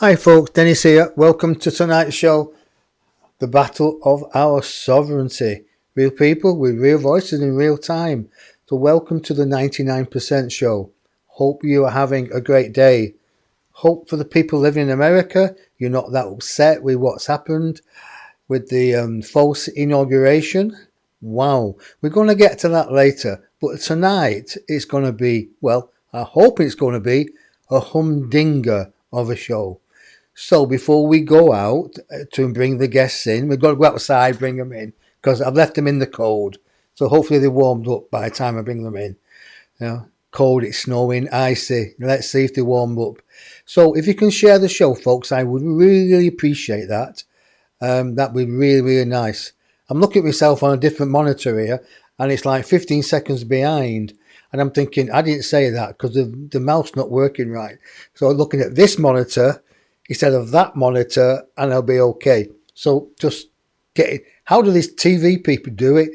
Hi folks, Denis here. Welcome to tonight's show, The Battle of Our Sovereignty. Real people with real voices in real time. So welcome to the 99% show. Hope you are having a great day. Hope for the people living in America, you're not that upset with what's happened with the false inauguration. Wow, we're going to get to that later. But tonight it's going to be, well, I hope it's going to be a humdinger of a show. So before we go out to bring the guests in, we've got to go outside, bring them in, because I've left them in the cold. So hopefully they're warmed up by the time I bring them in. You know, cold, it's snowing, icy. Let's see if they warm up. So if you can share the show, folks, I would really appreciate that. That'd be really, really nice. I'm looking at myself on a different monitor here, and it's like 15 seconds behind. And I'm thinking, I didn't say that because the mouse not working right. So I'm looking at this monitor instead of that monitor, and I'll be okay. So just get it. How do these TV people do it?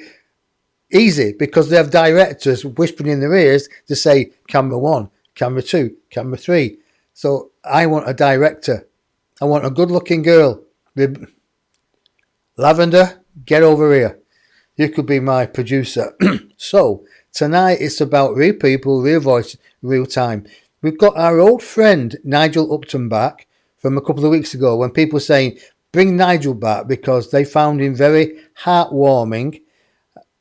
Easy, because they have directors whispering in their ears to say camera 1, camera 2, camera 3. So I want a director. I want a good-looking girl. Lavender, get over here. You could be my producer. So tonight it's about real people, real voice, real time. We've got our old friend Nigel Utton back from a couple of weeks ago when people were saying, bring Nigel back because they found him very heartwarming,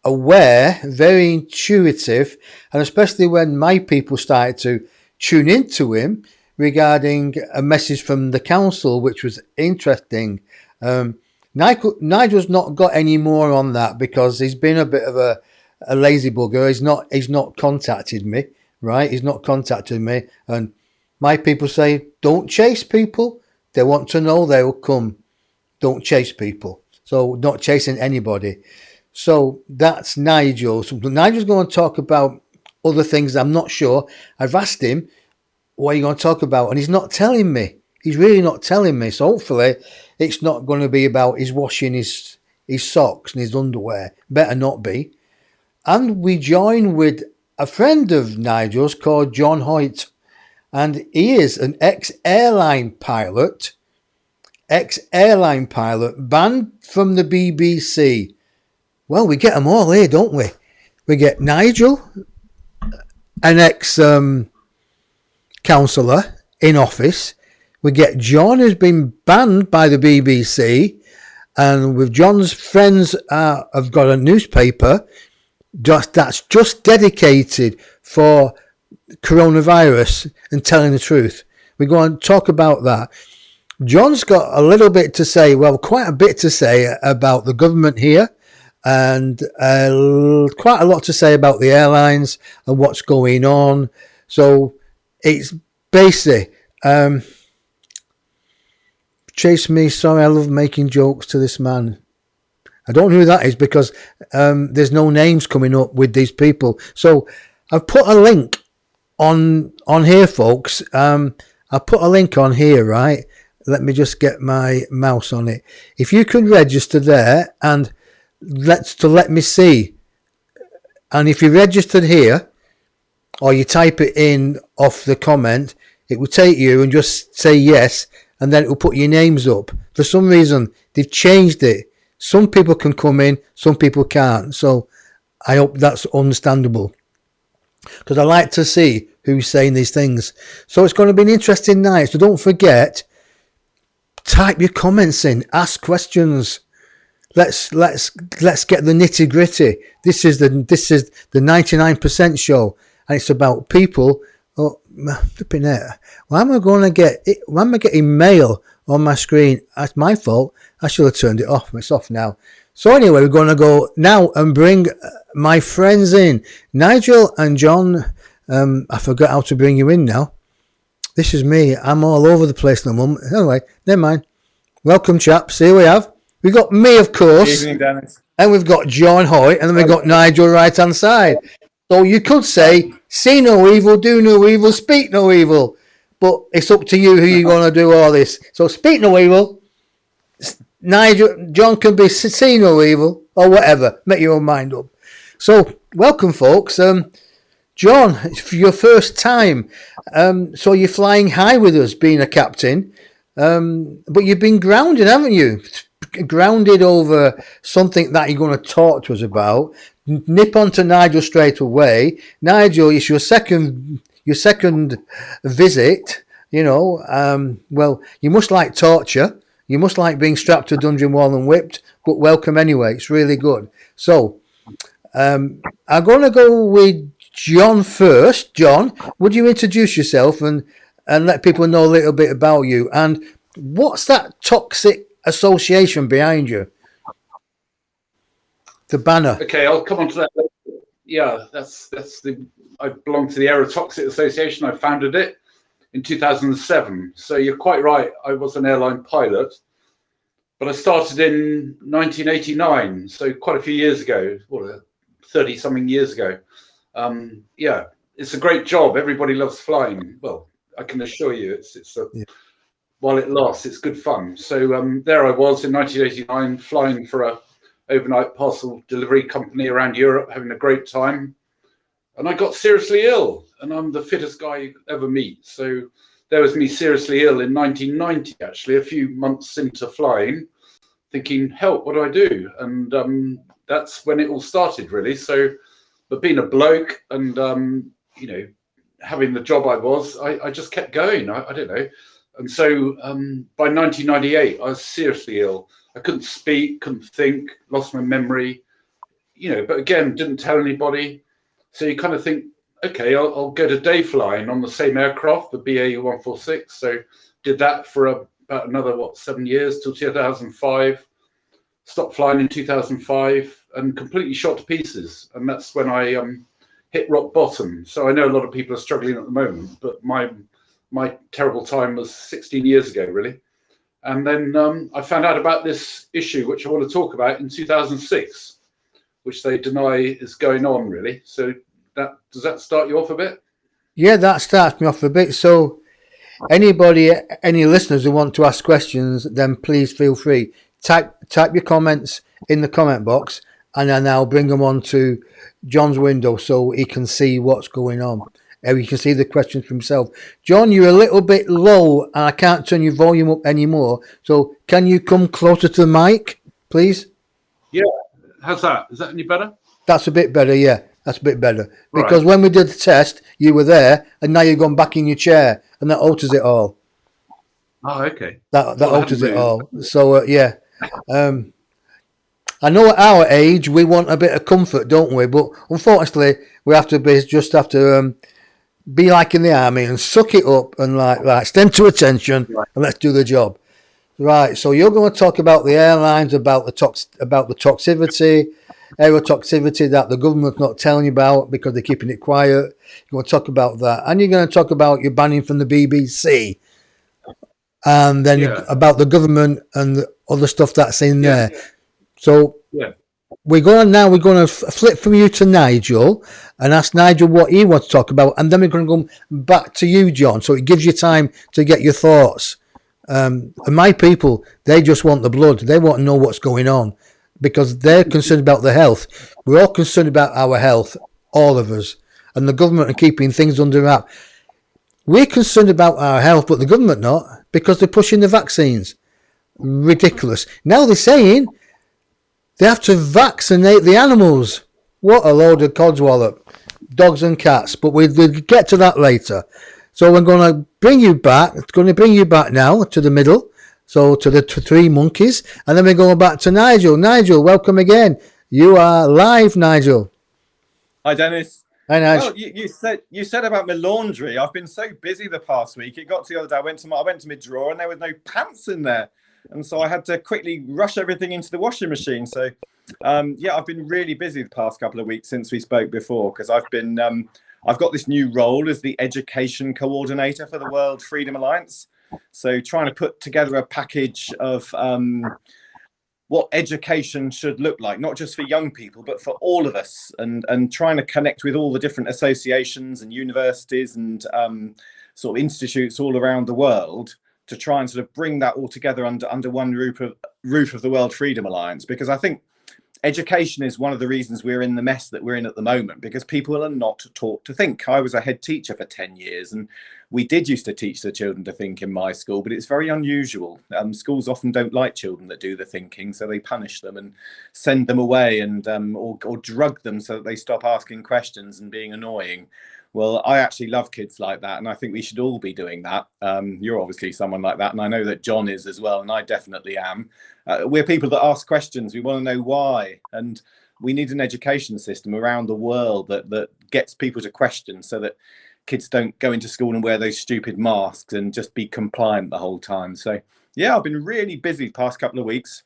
aware, very intuitive, and especially when my people started to tune into him regarding a message from the council, which was interesting. Nigel's not got any more on that because he's been a bit of a lazy bugger. He's not contacted me, right? He's not contacted me, and my people say, don't chase people. They want to know, they will come. Don't chase people. So not chasing anybody. So that's Nigel. So Nigel's going to talk about other things I'm not sure. I've asked him, what are you going to talk about? And he's not telling me. He's really not telling me. So hopefully it's not going to be about his washing his socks and his underwear. Better not be. And we join with a friend of Nigel's called John Hoyte. And he is an ex-airline pilot, banned from the BBC. Well, we get them all here, don't we? We get Nigel, an ex-councillor in office. We get John, who's been banned by the BBC. And with John's friends have got a newspaper that's just dedicated for coronavirus and telling the truth. We're going to talk about that. John's got a little bit to say, well, quite a bit to say about the government here, and quite a lot to say about the airlines and what's going on. So it's basic. Chase me, sorry, I love making jokes to this man. I don't know who that is because there's no names coming up with these people. So I've put a link on here, folks. I'll put a link on here, right? Let me just get my mouse on it. If you could register there and let me see. And if you registered here or you type it in off the comment, it will take you and just say yes, and then it will put your names up. For some reason, they've changed it. Some people can come in, some people can't. So I hope that's understandable, because I like to see who's saying these things. So it's going to be an interesting night. So don't forget, type your comments in, ask questions. Let's get the nitty gritty. This is the 99% show, and it's about people. Oh, flipping it! Why am I getting mail on my screen? That's my fault. I should have turned it off. It's off now. So anyway, we're going to go now and bring my friends in. Nigel and John, I forgot how to bring you in now. This is me. I'm all over the place at the moment. Anyway, never mind. Welcome, chaps. Here we have. We've got me, of course. Good evening, Denis. And we've got John Hoyte, and then we've got Nigel right-hand side. So you could say, see no evil, do no evil, speak no evil. But it's up to you who you're going to do all this. So speak no evil. John can be see no evil, or whatever. Make your own mind up. So welcome, folks. John, it's for your first time. So you're flying high with us, being a captain. But you've been grounded, haven't you? Grounded over something that you're going to talk to us about. Nip on to Nigel straight away. Nigel, it's your second visit. You know, well, you must like torture. You must like being strapped to a dungeon wall and whipped. But welcome anyway. It's really good. So, I'm going to go with John first. John, would you introduce yourself and let people know a little bit about you? And what's that toxic association behind you? The banner. Okay, I'll come on to that later. Yeah, that's I belong to the Aerotoxic Association. I founded it in 2007. So you're quite right. I was an airline pilot, but I started in 1989. So quite a few years ago, 30 something years ago. Yeah, it's a great job. Everybody loves flying. Well, I can assure you, while it lasts, it's good fun. So there I was in 1989, flying for a overnight parcel delivery company around Europe, having a great time. And I got seriously ill, and I'm the fittest guy you ever meet. So there was me seriously ill in 1990, actually, a few months into flying, thinking, help, what do I do? And that's when it all started, really. So, but being a bloke and, you know, having the job I just kept going. I don't know. And so by 1998, I was seriously ill. I couldn't speak, couldn't think, lost my memory, you know, but again, didn't tell anybody. So you kind of think, okay, I'll go to day flying on the same aircraft, the BAE 146. So did that for about another, 7 years till 2005. Stopped flying in 2005 and completely shot to pieces. And that's when I hit rock bottom. So I know a lot of people are struggling at the moment, but my terrible time was 16 years ago, really. And then I found out about this issue, which I want to talk about, in 2006, which they deny is going on, really. So does that start you off a bit? Yeah, that starts me off a bit. So any listeners who want to ask questions, then please feel free. Type your comments in the comment box, and then I'll bring them on to John's window so he can see what's going on. He can see the questions for himself. John, you're a little bit low, and I can't turn your volume up anymore. So can you come closer to the mic, please? Yeah. How's that? Is that any better? That's a bit better, yeah. That's a bit better. Because when we did the test, you were there, and now you've gone back in your chair, and that alters it all. Oh, okay. That alters it all. So, yeah. I know at our age, we want a bit of comfort, don't we? But unfortunately, we have to be like in the army and suck it up and like stand to attention, right, and let's do the job. Right, so you're going to talk about the airlines, about the toxicity, aerotoxicity that the government's not telling you about because they're keeping it quiet. You're going to talk about that, and you're going to talk about your banning from the BBC, and then about the government and the other stuff that's in there. So we're going to flip from you to Nigel and ask Nigel what he wants to talk about, and then we're going to go back to you, John, so it gives you time to get your thoughts. And my people, they just want the blood. They want to know what's going on because they're concerned about their health. We're all concerned about our health, all of us, and the government are keeping things under wrap. We're concerned about our health, but the government not, because they're pushing the vaccines. Ridiculous. Now they're saying they have to vaccinate the animals. What a load of codswallop. Dogs and cats. But we'll get to that later. So we're going to bring you back. It's going to bring you back now to the middle. So to the three monkeys. And then we're going back to Nigel. Nigel, welcome again. You are live, Nigel. Hi, Dennis. Hi, Nigel. Well, you said about my laundry. I've been so busy the past week. It got to the other day. I went to my drawer and there was no pants in there. And so I had to quickly rush everything into the washing machine. So, I've been really busy the past couple of weeks since we spoke before because I've got this new role as the education coordinator for the World Freedom Alliance. So trying to put together a package of what education should look like, not just for young people, but for all of us, and trying to connect with all the different associations and universities and sort of institutes all around the world to try and sort of bring that all together under one roof of the World Freedom Alliance, because I think education is one of the reasons we're in the mess that we're in at the moment, because people are not taught to think. I was a head teacher for 10 years, and we did used to teach the children to think in my school, but it's very unusual. Schools often don't like children that do the thinking, so they punish them and send them away, and or drug them so that they stop asking questions and being annoying. Well, I actually love kids like that, and I think we should all be doing that. You're obviously someone like that, and I know that John is as well, and I definitely am. We're people that ask questions. We want to know why, and we need an education system around the world that gets people to question, so that kids don't go into school and wear those stupid masks and just be compliant the whole time. So, yeah, I've been really busy the past couple of weeks.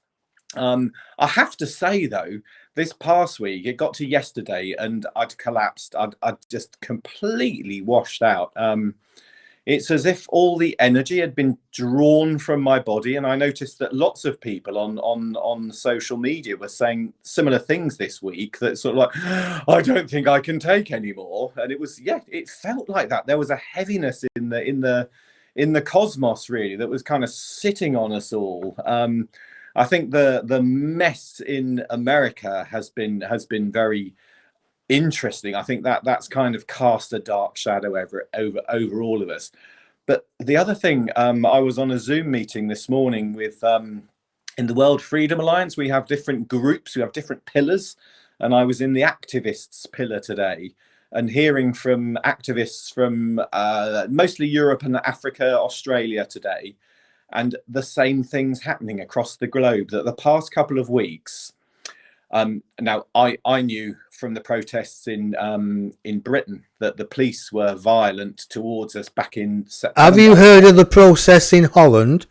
I have to say, though, this past week, it got to yesterday and I'd collapsed. I'd just completely washed out. It's as if all the energy had been drawn from my body. And I noticed that lots of people on social media were saying similar things this week, that sort of like, I don't think I can take anymore. And it was, yeah, it felt like that. There was a heaviness in the cosmos, really, that was kind of sitting on us all. I think the mess in America has been very interesting. I think that's kind of cast a dark shadow over all of us. But the other thing, I was on a Zoom meeting this morning with in the World Freedom Alliance. We have different groups, we have different pillars, and I was in the activists pillar today, and hearing from activists from mostly Europe and Africa, Australia today. And the same things happening across the globe, that the past couple of weeks. Now, I knew from the protests in Britain that the police were violent towards us back in September. Have you heard of the process in Holland?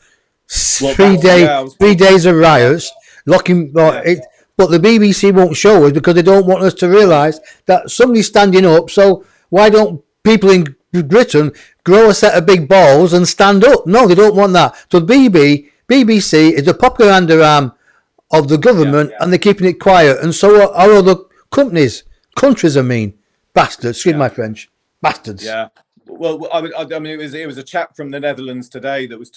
Well, 3 days of riots, locking. But the BBC won't show us because they don't want us to realise that somebody's standing up. So why don't people in Britain grow a set of big balls and stand up? No, they don't want that. So the BBC is a propaganda arm of the government, and they're keeping it quiet. And so are other countries, I mean. Bastards, excuse my French. Bastards. Yeah. Well, I mean, it was a chap from the Netherlands today that was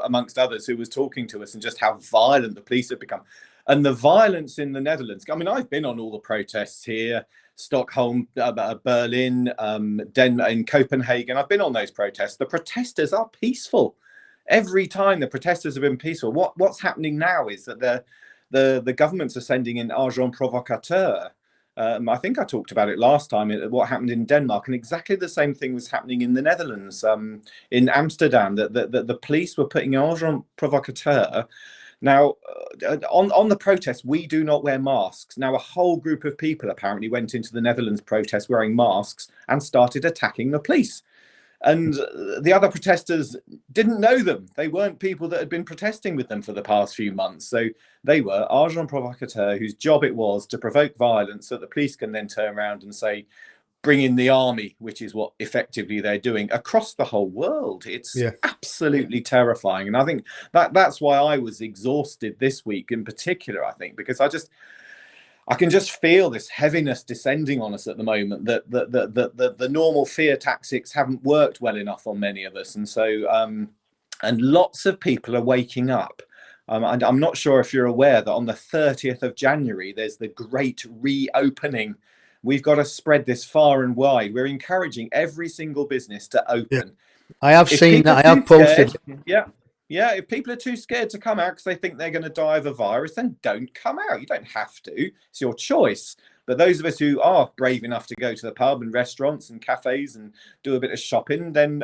amongst others, who was talking to us, and just how violent the police have become. And the violence in the Netherlands, I mean, I've been on all the protests here, Stockholm, Berlin, in Copenhagen. I've been on those protests. The protesters are peaceful. Every time the protesters have been peaceful. What's happening now is that the governments are sending in agents provocateurs. I think I talked about it last time, what happened in Denmark, and exactly the same thing was happening in the Netherlands, in Amsterdam, that the police were putting agents provocateurs. Now, on the protest, we do not wear masks. Now, a whole group of people apparently went into the Netherlands protest wearing masks and started attacking the police. And the other protesters didn't know them. They weren't people that had been protesting with them for the past few months. So they were agents provocateurs, whose job it was to provoke violence so that the police can then turn around and say, bring in the army, which is what effectively they're doing across the whole world. It's absolutely terrifying. And I think that's why I was exhausted this week in particular, I think, because I can just feel this heaviness descending on us at the moment, that the normal fear tactics haven't worked well enough on many of us. And so, and lots of people are waking up. And I'm not sure if you're aware that on the 30th of January, there's the great reopening. We've got to spread this far and wide. We're encouraging every single business to open. I have seen that. I have posted. Yeah, if people are too scared to come out because they think they're going to die of a virus, then don't come out. You don't have to. It's your choice. But those of us who are brave enough to go to the pub and restaurants and cafes and do a bit of shopping, then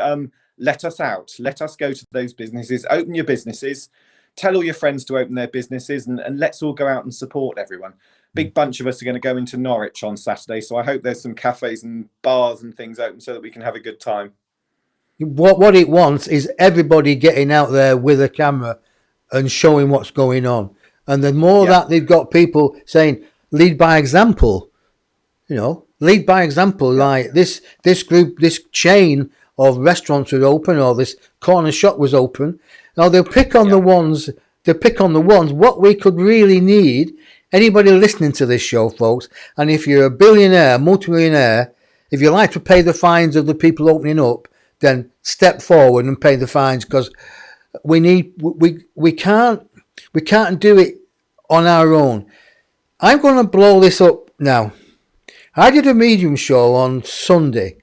let us out. Let us go to those businesses. Open your businesses. Tell all your friends to open their businesses, and let's all go out and support everyone. Big bunch of us are going to go into Norwich on Saturday, so I hope there's some cafes and bars and things open so that we can have a good time. What it wants is everybody getting out there with a camera and showing what's going on. And the more that they've got people saying, lead by example, lead by example, like this group, this chain of restaurants was open, or this corner shop was open. Now they'll pick on the ones, what we could really need. Anybody listening to this show, folks, and if you're a billionaire, multimillionaire, if you like to pay the fines of the people opening up, then step forward and pay the fines, because we can't do it on our own. I'm going to blow this up now. I did a medium show on Sunday,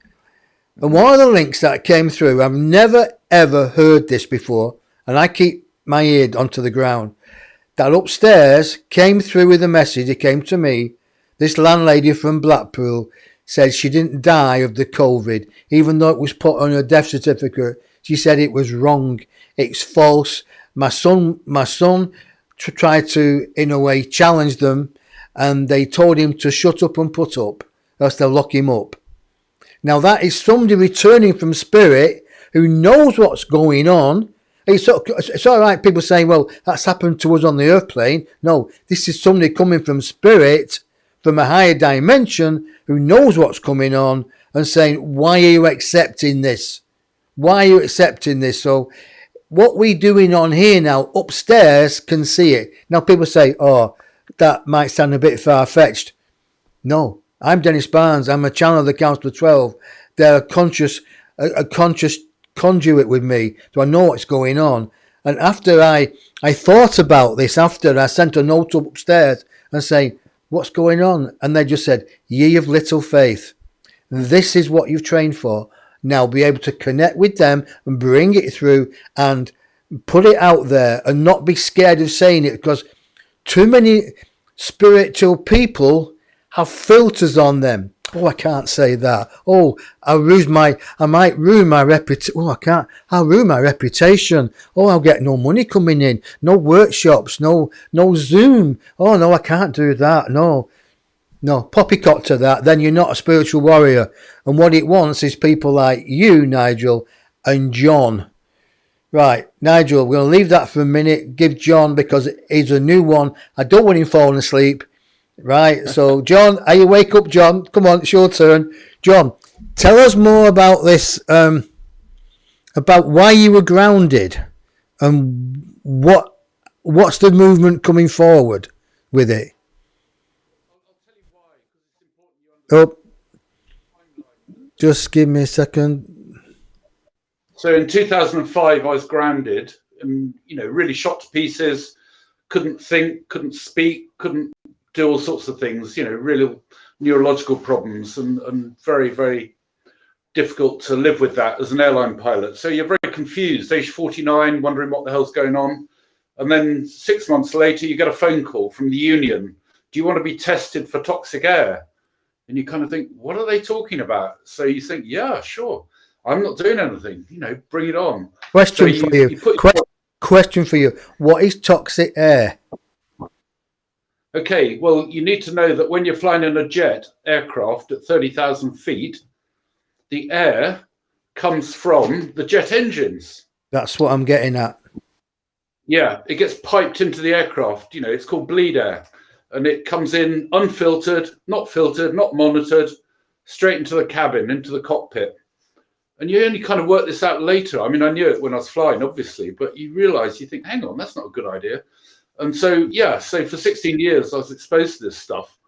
and one of the links that came through, I've never ever heard this before, and I keep my ear onto the ground. That upstairs came through with a message. It came to me. This landlady from Blackpool said she didn't die of the COVID, even though it was put on her death certificate. She said it was wrong. It's false. My son tried to, in a way, challenge them, and they told him to shut up and put up, else they'll lock him up. Now that is somebody returning from spirit who knows what's going on. It's all right, people saying, well, that's happened to us on the earth plane. No, this is somebody coming from spirit, from a higher dimension, who knows what's coming on, and saying, why are you accepting this? Why are you accepting this? So what we're doing on here now, upstairs, can see it. Now people say, oh, that might sound a bit far-fetched. No, I'm Denis Barnes. I'm a channel of the Council of 12. They're a conscious conduit with me. So I know what's going on. And after I thought about this, after I sent a note upstairs and saying, what's going on? And they just said, ye of little faith. This is what you've trained for. Now be able to connect with them and bring it through and put it out there and not be scared of saying it, because too many spiritual people have filters on them. Oh, I can't say that. Oh, I might ruin my reputation. Oh, I'll ruin my reputation. Oh, I'll get no money coming in. No workshops. No Zoom. Oh, no, I can't do that. No, poppycock to that. Then you're not a spiritual warrior. And what it wants is people like you, Nigel, and John. Right, Nigel, we're going to leave that for a minute. Give John, because he's a new one. I don't want him falling asleep. Right, so John, are you wake up, John? Come on, it's your turn. John, tell us more about this, about why you were grounded, and what's the movement coming forward with it. Oh, just give me a second. So in 2005, I was grounded and, really shot to pieces. Couldn't think, couldn't speak, couldn't do all sorts of things, real neurological problems, and very, very difficult to live with that as an airline pilot. So you're very confused, age 49, wondering what the hell's going on. And then 6 months later, you get a phone call from the union. Do you want to be tested for toxic air? And you kind of think, what are they talking about? So you think, yeah, sure. I'm not doing anything, bring it on. Question for you. What is toxic air? Okay, well, you need to know that when you're flying in a jet aircraft at 30,000 feet, the air comes from the jet engines. That's what I'm getting at. Yeah, it gets piped into the aircraft. It's called bleed air. And it comes in unfiltered, not monitored, straight into the cabin, into the cockpit. And you only kind of work this out later. I mean, I knew it when I was flying, obviously, but you realize, you think, hang on, that's not a good idea. And so, so for 16 years, I was exposed to this stuff.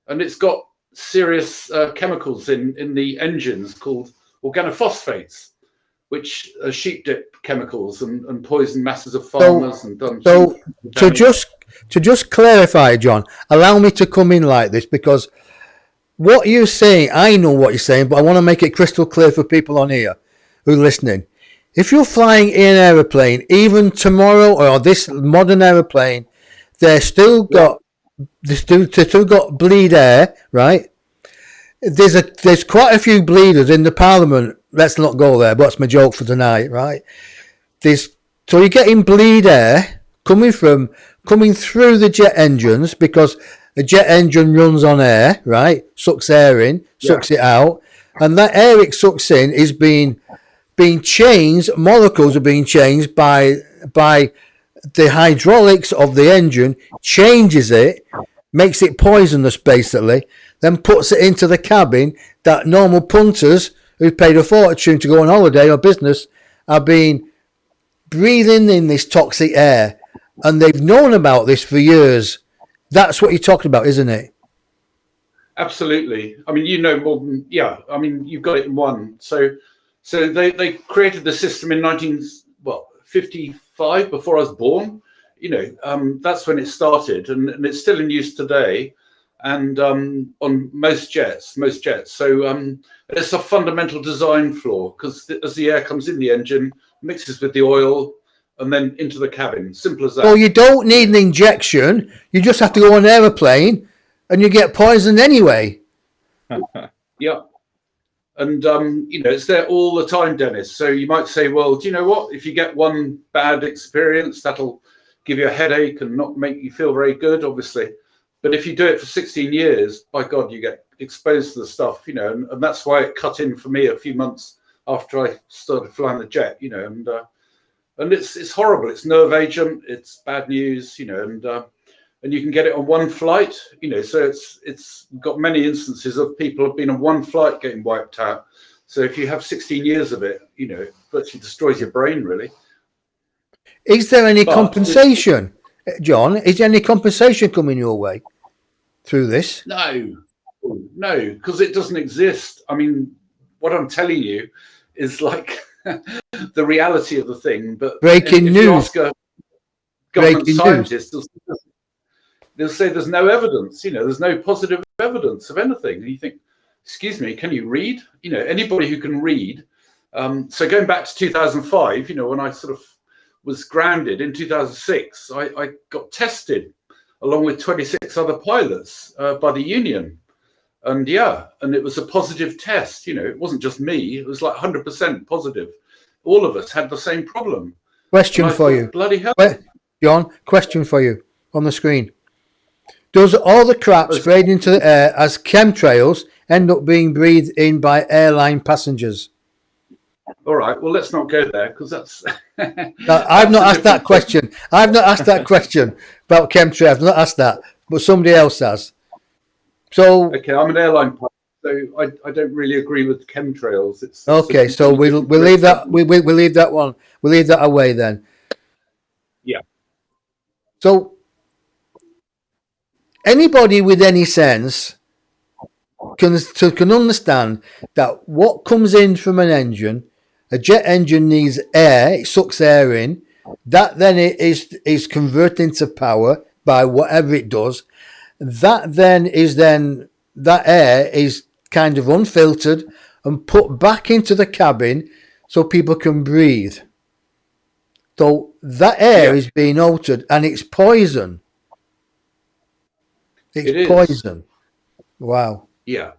And it's got serious chemicals in the engines called organophosphates, which are sheep dip chemicals and poison masses of farmers. So to just clarify, John, allow me to come in like this, because what you're saying, I know what you're saying, but I want to make it crystal clear for people on here who are listening. If you're flying in an aeroplane, even tomorrow, or this modern aeroplane, they've still got bleed air, right? There's quite a few bleeders in the Parliament. Let's not go there, but that's my joke for tonight, right? So you're getting bleed air coming through the jet engines, because the jet engine runs on air, right? Sucks air in, sucks it out, and that air it sucks in is being changed. Molecules are being changed by the hydraulics of the engine, changes it, makes it poisonous basically, then puts it into the cabin that normal punters who paid a fortune to go on holiday or business are being breathing in this toxic air, and they've known about this for years. That's what you're talking about, isn't it? Absolutely. I mean, more than, I mean, you've got it in one. So they created the system in 1955, before I was born. That's when it started, and it's still in use today. and on most jets. So it's a fundamental design flaw, because as the air comes in the engine, mixes with the oil, and then into the cabin. Simple as that. Well, you don't need an injection. You just have to go on an aeroplane, and you get poisoned anyway. Yeah. And, it's there all the time, Dennis. So you might say, well, do you know what? If you get one bad experience, that'll give you a headache and not make you feel very good, obviously. But if you do it for 16 years, by God, you get exposed to the stuff, and that's why it cut in for me a few months after I started flying the jet, and it's horrible. It's nerve agent. It's bad news, and you can get it on one flight, so it's got many instances of people have been on one flight getting wiped out. So if you have 16 years of it, it virtually destroys your brain, really. Is there any compensation, John? Is there any compensation coming your way through this? No, because it doesn't exist. I mean, what I'm telling you is like the reality of the thing. But breaking news. You ask a government scientist, they'll say there's no evidence. There's no positive evidence of anything. And you think, excuse me, can you read? Anybody who can read. So going back to 2005, when I sort of was grounded in 2006, I got tested along with 26 other pilots by the union. And it was a positive test. It wasn't just me. It was like 100% positive. All of us had the same problem. Question for you. Bloody hell. John, question for you on the screen. Does all the crap sprayed into the air as chemtrails end up being breathed in by airline passengers? All right. Well, let's not go there, because that's... I've not asked that question. I've not asked that question about chemtrails. I've not asked that, but somebody else has. So okay, I'm an airline pilot, so I don't really agree with chemtrails. Okay, so we'll leave that. We'll leave that one. We'll leave that away then. Yeah. So anybody with any sense can understand that what comes in from an engine, a jet engine needs air. It sucks air in. That then is converted into power by whatever it does. That air is kind of unfiltered and put back into the cabin so people can breathe. So that air is being altered, and it's poison. It's poison. Wow. Yeah.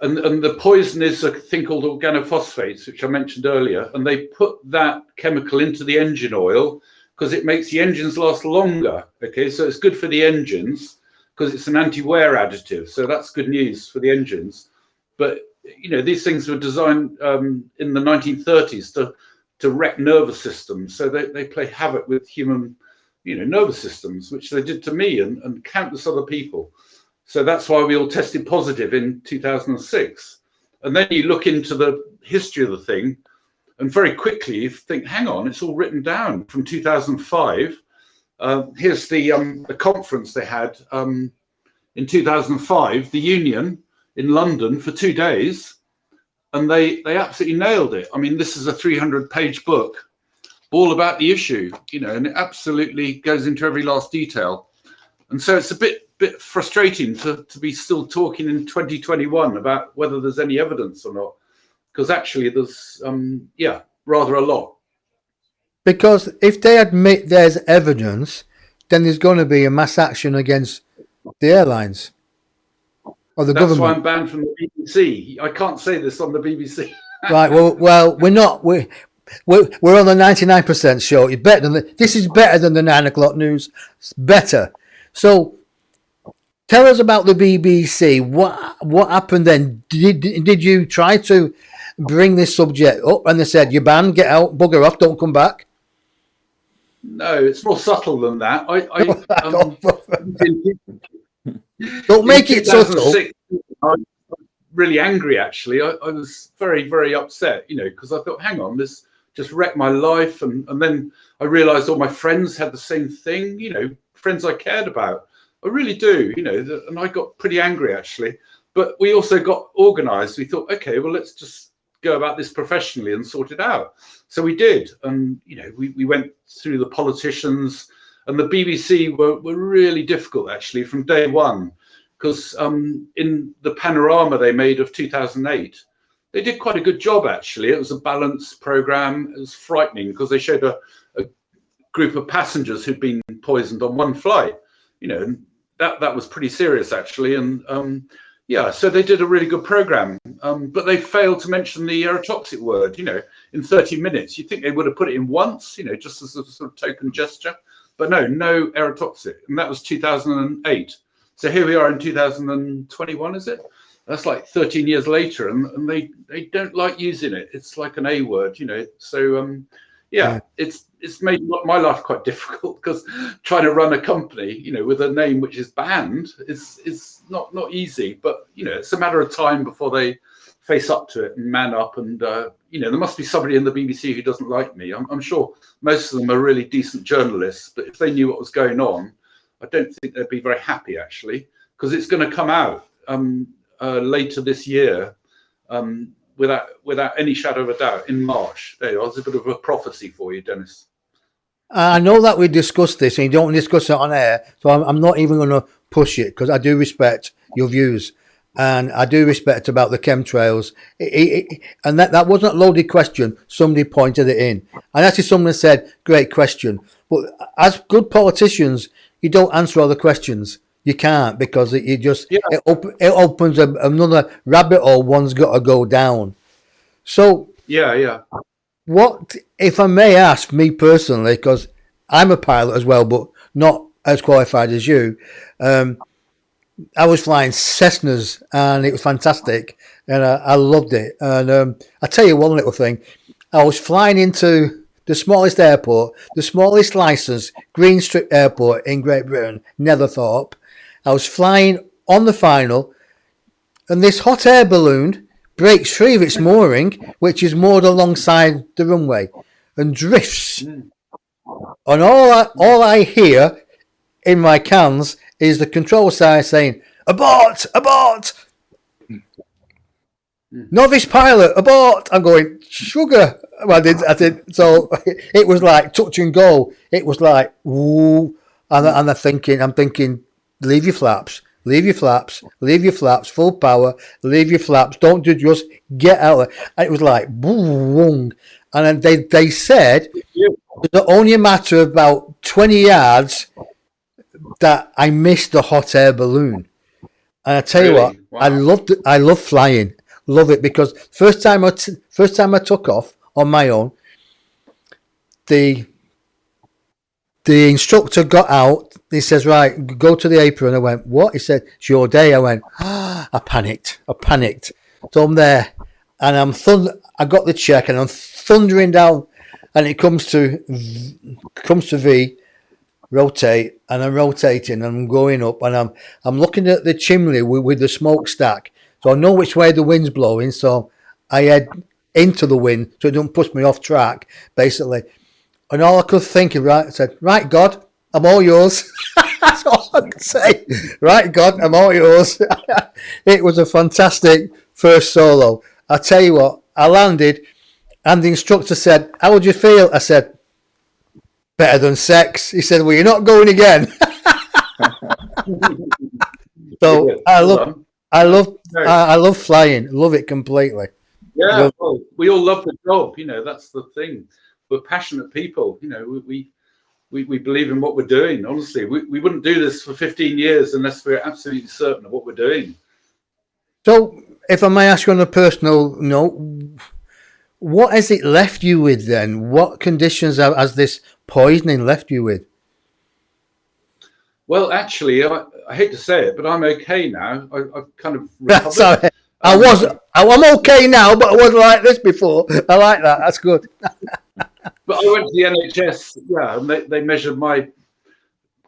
And the poison is a thing called organophosphates, which I mentioned earlier, and they put that chemical into the engine oil because it makes the engines last longer. Okay, so it's good for the engines because it's an anti-wear additive. So that's good news for the engines. But these things were designed in the 1930s to wreck nervous systems. So they play havoc with human, nervous systems, which they did to me and countless other people. So that's why we all tested positive in 2006. And then you look into the history of the thing, and very quickly you think, hang on, it's all written down from 2005. Here's the conference they had in 2005, the union in London for 2 days, and they absolutely nailed it. I mean, this is a 300-page book all about the issue, and it absolutely goes into every last detail. And so it's a bit frustrating to be still talking in 2021 about whether there's any evidence or not, because actually there's rather a lot. Because if they admit there's evidence, then there's going to be a mass action against the airlines or the government. That's why I'm banned from the BBC. I can't say this on the BBC. Right. Well, we're not. We're on the 99% show. It's better than this is better than the 9 o'clock news. It's better. So, tell us about the BBC. What happened then? Did you try to bring this subject up, and they said you're banned, get out, bugger off, don't come back? No, it's more subtle than that. Don't make it subtle. I was really angry, actually. I was very, very upset, because I thought, hang on, this just wrecked my life. And then I realized all my friends had the same thing, friends I cared about. I really do, and I got pretty angry, actually. But we also got organized. We thought, okay, well, let's just go about this professionally and sort it out. So we did. And, we went through the politicians, and the BBC were really difficult, actually, from day one. because in the panorama they made of 2008, they did quite a good job, actually. It was a balanced program. It was frightening because they showed a group of passengers who'd been poisoned on one flight, and that was pretty serious, actually. And yeah, so they did a really good program, but they failed to mention the aerotoxic word, in 30 minutes. You'd think they would have put it in once, just as a sort of token gesture, but no aerotoxic. And that was 2008. So here we are in 2021, is it? That's like 13 years later, and they don't like using it. It's like an A word, So yeah, it's made my life quite difficult, because trying to run a company, with a name which is banned is not easy. But it's a matter of time before they face up to it and man up. And there must be somebody in the BBC who doesn't like me. I'm sure most of them are really decent journalists, but if they knew what was going on, I don't think they'd be very happy, actually, because it's going to come out later this year, without any shadow of a doubt, in March. There you are. There's a bit of a prophecy for you, Dennis. I know that we discussed this, and you don't discuss it on air, so I'm not even going to push it, because I do respect your views, and I do respect about the chemtrails. And that wasn't a loaded question. Somebody pointed it in, and actually someone said, "Great question," but as good politicians, you don't answer all the questions. You can't, because it opens another rabbit hole one's got to go down. So yeah. What, if I may ask, me personally, because I'm a pilot as well, but not as qualified as you, I was flying Cessnas, and it was fantastic, and I loved it. And I'll tell you one little thing. I was flying into the smallest airport, the smallest licensed Green Strip Airport in Great Britain, Netherthorpe. I was flying on the final, and this hot air balloon breaks free of its mooring, which is moored alongside the runway, and drifts. And all I hear in my cans is the control sign saying, "Abort! Abort! Novice pilot, abort!" I'm going, sugar. I did. So it was like touch and go. It was like, woo. And I'm thinking, leave your flaps. Leave your flaps, leave your flaps, full power, leave your flaps, don't do, just get out of there. And it was like, boom. And then they said it was only a matter of about 20 yards that I missed the hot air balloon. And I tell you what, wow. I love flying, love it, because first time I took off on my own, the instructor got out. He says, "Right, go to the apron." I went, "What?" He said, "It's your day." I went, I panicked. So I'm there, and I got the check, and I'm thundering down, and it comes to V, rotate, and I'm rotating, and I'm going up, and I'm looking at the chimney with the smokestack, so I know which way the wind's blowing, so I head into the wind so it don't push me off track, basically. And all I could think of, I said, "Right, God, I'm all yours." That's all I could say. "Right, God, I'm all yours." It was a fantastic first solo. I tell you what, I landed, and the instructor said, "How would you feel?" I said, "Better than sex." He said, "Well, you're not going again." So I love flying. Love it completely. Yeah, well, we all love the job. That's the thing. We're passionate people. We believe in what we're doing. Honestly, we wouldn't do this for 15 years unless we're absolutely certain of what we're doing. So, if I may ask you on a personal note, what has it left you with then? What conditions has this poisoning left you with? Well, actually, I hate to say it, but I'm okay now. I've kind of recovered. Sorry. I'm okay now, but I wasn't like this before. I like that. That's good. But I went to the NHS, and they measured my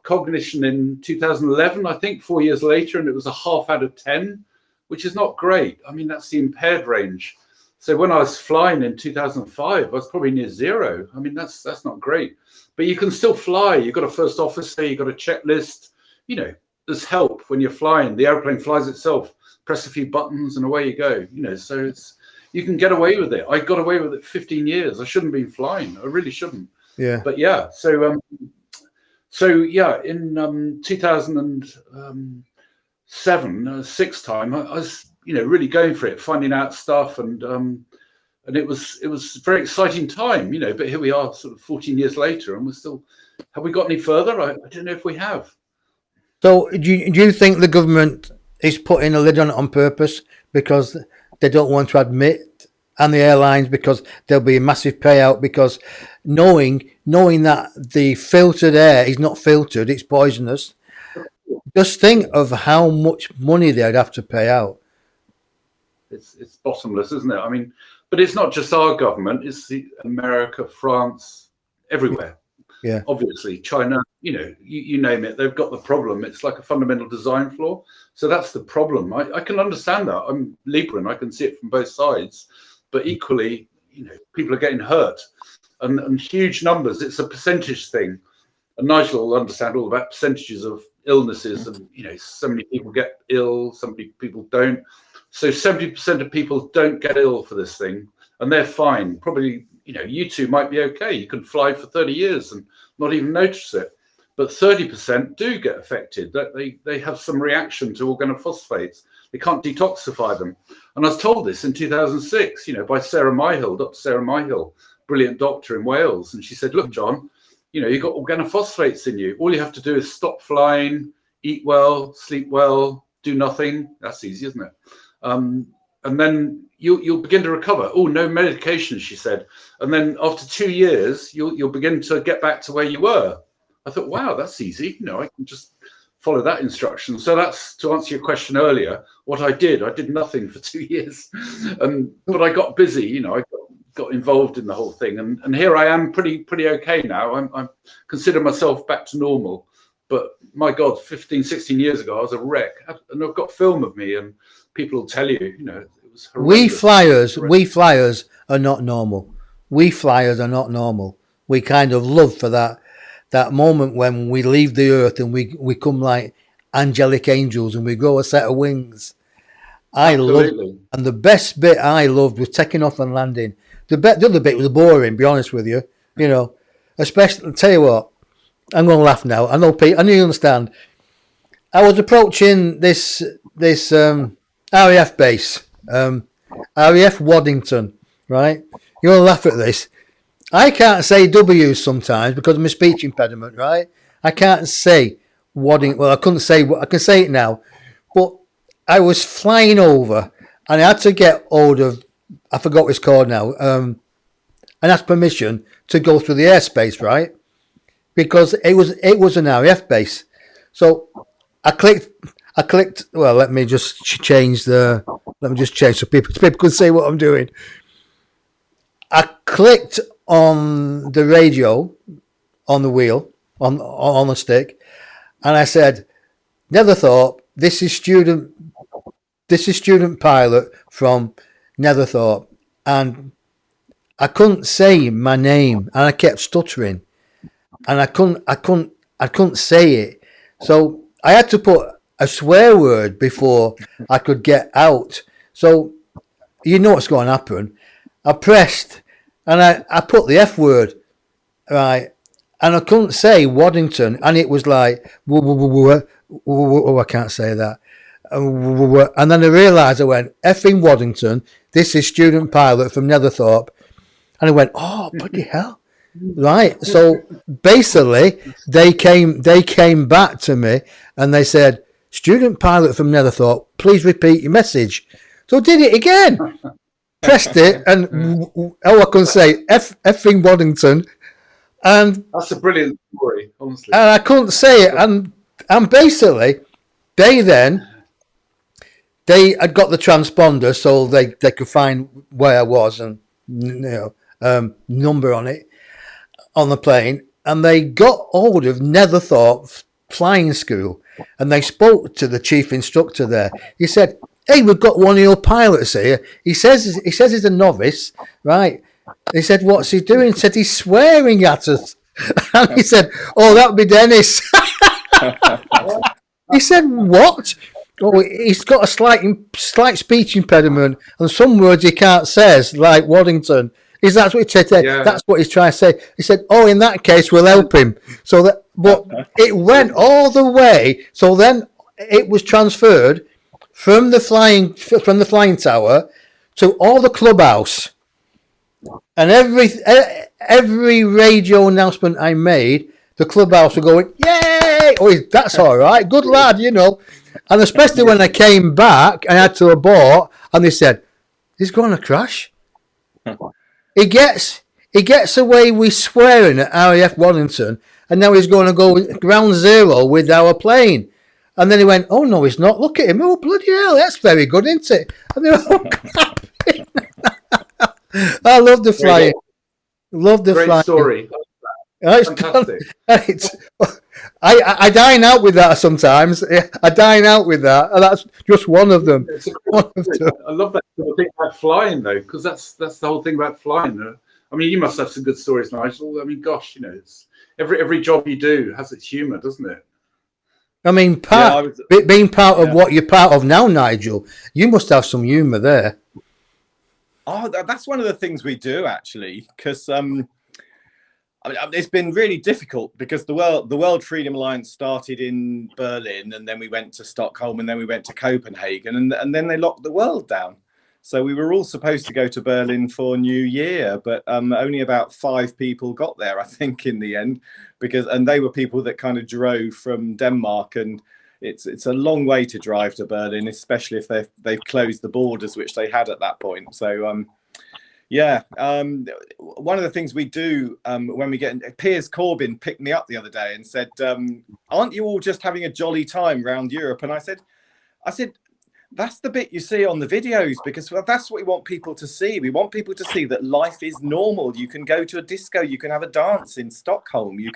cognition in 2011, I think, 4 years later, and it was a half out of 10, which is not great. I mean, that's the impaired range. So when I was flying in 2005, I was probably near zero. I mean, that's not great. But you can still fly. You've got a first officer, you've got a checklist. There's help when you're flying. The airplane flies itself. Press a few buttons and away you go. So you can get away with it. I got away with it 15 years. I shouldn't have been flying. I really shouldn't. Yeah. But yeah, so in 2006, sixth time, I was, really going for it, finding out stuff, and it was a very exciting time, But here we are, sort of 14 years later, and we're still. Have we got any further? I don't know if we have. So do you think the government is putting a lid on it on purpose because they don't want to admit, and the airlines, because there'll be a massive payout, because knowing that the filtered air is not filtered, it's poisonous. Just think of how much money they'd have to pay out. It's bottomless, isn't it? I mean, but it's not just our government; it's America, France, everywhere. Yeah. Obviously, China. You name it, they've got the problem. It's like a fundamental design flaw. So that's the problem. I can understand that. I'm Libran. I can see it from both sides. But equally, people are getting hurt, and huge numbers. It's a percentage thing. And Nigel will understand all about percentages of illnesses, and so many people get ill, some people don't. So 70% of people don't get ill for this thing, and they're fine. Probably, you two might be okay. You can fly for 30 years and not even notice it. But 30% do get affected. That they have some reaction to organophosphates. They can't detoxify them. And I was told this in 2006, by Sarah Myhill, Dr. Sarah Myhill, brilliant doctor in Wales. And she said, look, John, you've got organophosphates in you. All you have to do is stop flying, eat well, sleep well, do nothing. That's easy, isn't it? And then you'll begin to recover. Oh, no medication, she said. And then after 2 years, you'll begin to get back to where you were. I thought, wow, that's easy. I can just follow that instruction. So that's, to answer your question earlier, what I did nothing for 2 years. But I got busy, I got involved in the whole thing. And here I am pretty okay now. I consider myself back to normal. But my God, 15, 16 years ago, I was a wreck. And I've got film of me, and people will tell you, it was horrendous. We flyers are not normal. We flyers are not normal. We kind of love for that moment when we leave the earth and we come like angelic angels and we grow a set of wings. Absolutely. And the best bit I loved was taking off and landing. The other bit was boring, be honest with you. Especially, I'll tell you what, I'm going to laugh now. I know, Pete, I know you understand. I was approaching this RAF base, RAF Waddington, right? You're going to laugh at this. I can't say W's sometimes because of my speech impediment, right? I can't say Waddington. Well, I couldn't say. I can say it now, but I was flying over, and I had to get hold of. I forgot what it's called now. And ask permission to go through the airspace, right? Because it was an RAF base. So I clicked. Well, let me just change so people can see what I'm doing. I clicked on the radio, on the wheel, on the stick, and I said, Netherthorpe, this is student pilot from Netherthorpe, and I couldn't say my name, and I kept stuttering, and I couldn't say it, so I had to put a swear word before I could get out. So you know what's going to happen. I pressed. And I put the F word, right, and I couldn't say Waddington, and it was like, I can't say that. And then I realised, I went, effing Waddington, this is student pilot from Netherthorpe. And I went, oh, bloody hell. Right, so basically, they came back to me, and they said, student pilot from Netherthorpe, please repeat your message. So I did it again. Pressed it, and I couldn't say effing Waddington, and that's a brilliant story, honestly. And I couldn't say it, and basically, they had got the transponder, so they could find where I was and number on it on the plane, and they got hold of Netherthorpe Flying School, and they spoke to the chief instructor there. He said, hey, we've got one of your pilots here. He says he's a novice, right? He said, what's he doing? He said, he's swearing at us. And he said, oh, that'll be Denis. He said, what? Oh, he's got a slight speech impediment, and some words he can't say, like Waddington. That's what he said. Yeah. That's what he's trying to say. He said, oh, in that case, we'll help him. But it went all the way. So then it was transferred from the flying tower to all the clubhouse, and every radio announcement I made, the clubhouse were going, "Yay! Oh, that's all right, good lad," you know. And especially when I came back and I had to abort, and they said, "He's going to crash." He gets away with swearing at RAF Wellington, and now he's going to go ground zero with our plane. And then he went, "Oh no, he's not. Look at him. Oh bloody hell, that's very good, isn't it?" And they're all clapping. I love the flying. Love the Great flying. story. Fantastic. I dine out with that sometimes. I dine out with that, and that's just one of them. I love that thing about flying, though, because that's the whole thing about flying. I mean, you must have some good stories, Nigel. I mean, gosh, you know, it's every job you do has its humour, doesn't it? I mean, being part of what you're part of now, Nigel, you must have some humour there. Oh, that's one of the things we do, actually, because I mean, it's been really difficult because the World Freedom Alliance started in Berlin, and then we went to Stockholm, and then we went to Copenhagen, and then they locked the world down. So we were all supposed to go to Berlin for New Year, but only about 5 people got there, I think, in the end, and they were people that kind of drove from Denmark, and it's a long way to drive to Berlin, especially if they've closed the borders, which they had at that point. So one of the things we do when we get Piers Corbyn picked me up the other day and said, "Aren't you all just having a jolly time around Europe?" And I said, "That's the bit you see on the videos, because that's what we want people to see. We want people to see that life is normal. You can go to a disco, you can have a dance in Stockholm, you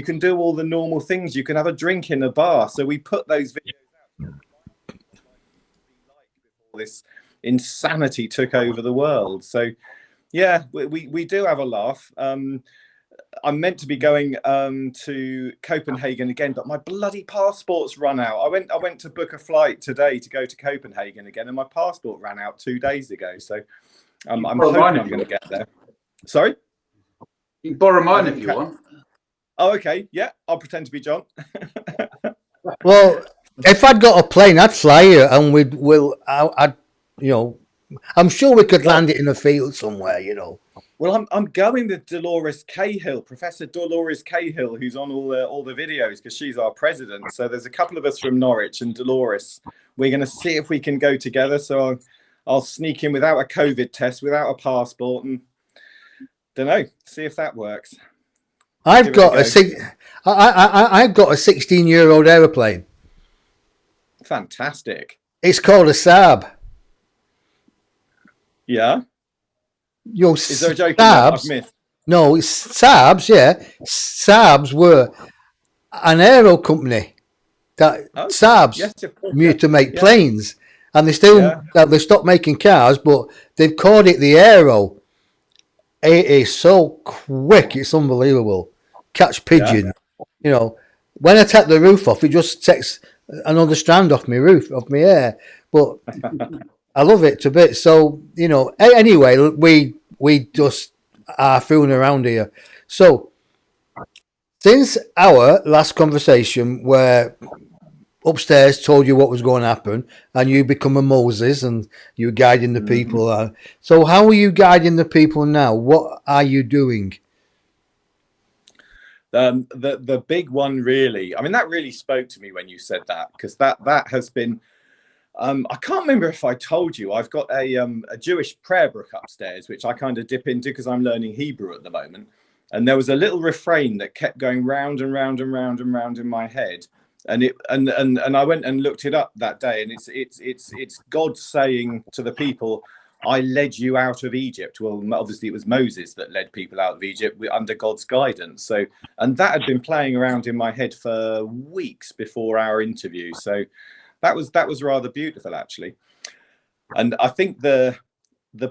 can do all the normal things, you can have a drink in a bar." So we put those videos out before this insanity took over the world. So yeah, we do have a laugh. I'm meant to be going to Copenhagen again, but my bloody passport's run out. I went to book a flight today to go to Copenhagen again, and my passport ran out 2 days ago. So I'm hoping I'm going to get there. Sorry? You can borrow mine if you want. Oh, okay. Yeah, I'll pretend to be John. Well, if I'd got a plane, I'd fly you, and I'd you know, I'm sure we could land it in a field somewhere, you know. Well, I'm going with Dolores Cahill, Professor Dolores Cahill, who's on all the videos, because she's our president. So there's a couple of us from Norwich, and Dolores, we're going to see if we can go together. So I'll sneak in without a COVID test, without a passport, and don't know, see if that works. I've got a 16-year-old aeroplane. Fantastic. It's called a Saab. Yeah. Is there a joke Saabs? I've missed? No, it's Saabs. Yeah, Saabs were an aero company that Saabs used to make planes, and they stopped making cars, but they've called it the aero. It is so quick, it's unbelievable. Catch pigeon, you know. When I take the roof off, it just takes another strand off my roof, off my hair. But I love it to bits. So, you know, anyway, we just are fooling around here. So, since our last conversation where upstairs told you what was going to happen, and you become a Moses and you're guiding the people. So how are you guiding the people now? What are you doing? The big one, really, I mean, that really spoke to me when you said that, because that has been, I can't remember if I told you, I've got a Jewish prayer book upstairs, which I kind of dip into because I'm learning Hebrew at the moment. And there was a little refrain that kept going round and round and round and round in my head. And I went and looked it up that day, and it's God saying to the people, "I led you out of Egypt." Well, obviously it was Moses that led people out of Egypt under God's guidance. So, and that had been playing around in my head for weeks before our interview. So that was rather beautiful, actually. And I think the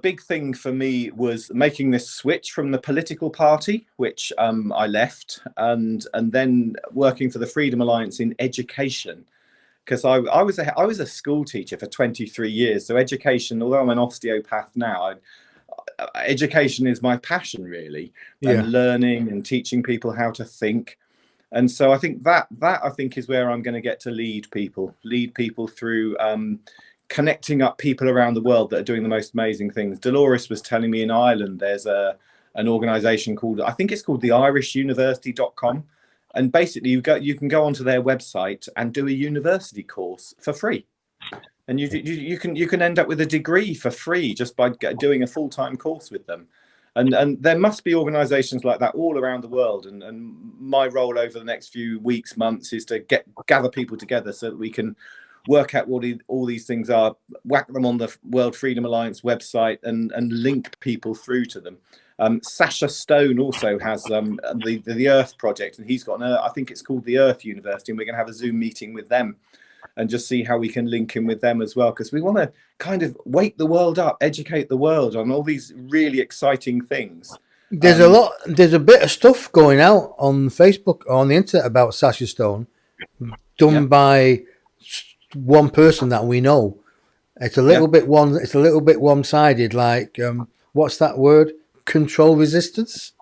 big thing for me was making this switch from the political party, which I left, and then working for the Freedom Alliance in education, because I was a school teacher for 23 years. So education, although I'm an osteopath now, education is my passion, really, and learning and teaching people how to think. And so I think that I think is where I'm going to get to lead people through connecting up people around the world that are doing the most amazing things. Dolores was telling me in Ireland there's an organization called, I think it's called the irishuniversity.com, and basically you can go onto their website and do a university course for free, and you can end up with a degree for free just by doing a full-time course with them. And there must be organizations like that all around the world. And my role over the next few weeks, months, is to gather people together so that we can work out what all these things are, whack them on the World Freedom Alliance website, and link people through to them. Sasha Stone also has the Earth Project, and he's got I think it's called the Earth University, and we're going to have a Zoom meeting with them and just see how we can link in with them as well, because we want to kind of wake the world up, educate the world on all these really exciting things. There's a bit of stuff going out on Facebook or on the internet about Sasha Stone, done by one person that we know. It's a little bit one-sided. Like, what's that word? Control resistance.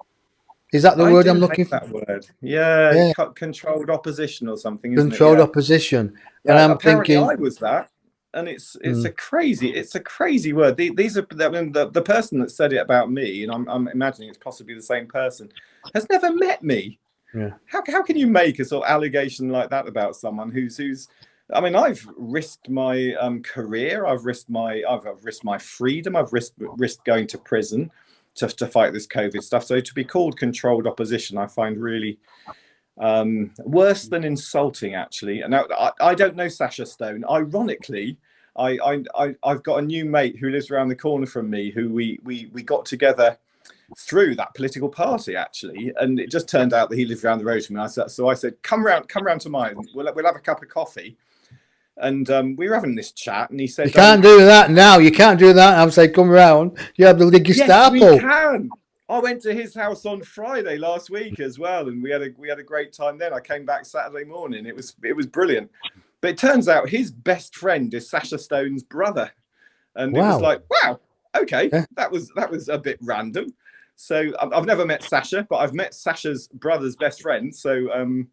Is that the word I'm looking for? That word, yeah. Controlled opposition or something. Controlled opposition. Yeah, and I'm apparently thinking, I was that, and it's a crazy word. These are, I mean, the person that said it about me, and I'm imagining it's possibly the same person, has never met me. Yeah. How can you make a sort of allegation like that about someone who's I mean, I've risked my career, I've risked my freedom, I've risked going to prison to fight this COVID stuff. So to be called controlled opposition, I find really worse than insulting, actually. And now, I don't know Sasha Stone. Ironically, I've got a new mate who lives around the corner from me, who we got together through that political party, actually, and it just turned out that he lived around the road from me. So I said, come round to mine. We'll have a cup of coffee. And we were having this chat, and he said, "You can't do that now. You can't do that." I was like, "Come round. You have the Gestapo." Yes, we can. I went to his house on Friday last week as well, and we had a great time then. I came back Saturday morning. It was brilliant. But it turns out his best friend is Sasha Stone's brother, and It was like, wow, okay, that was a bit random. So I've never met Sasha, but I've met Sasha's brother's best friend. So I'm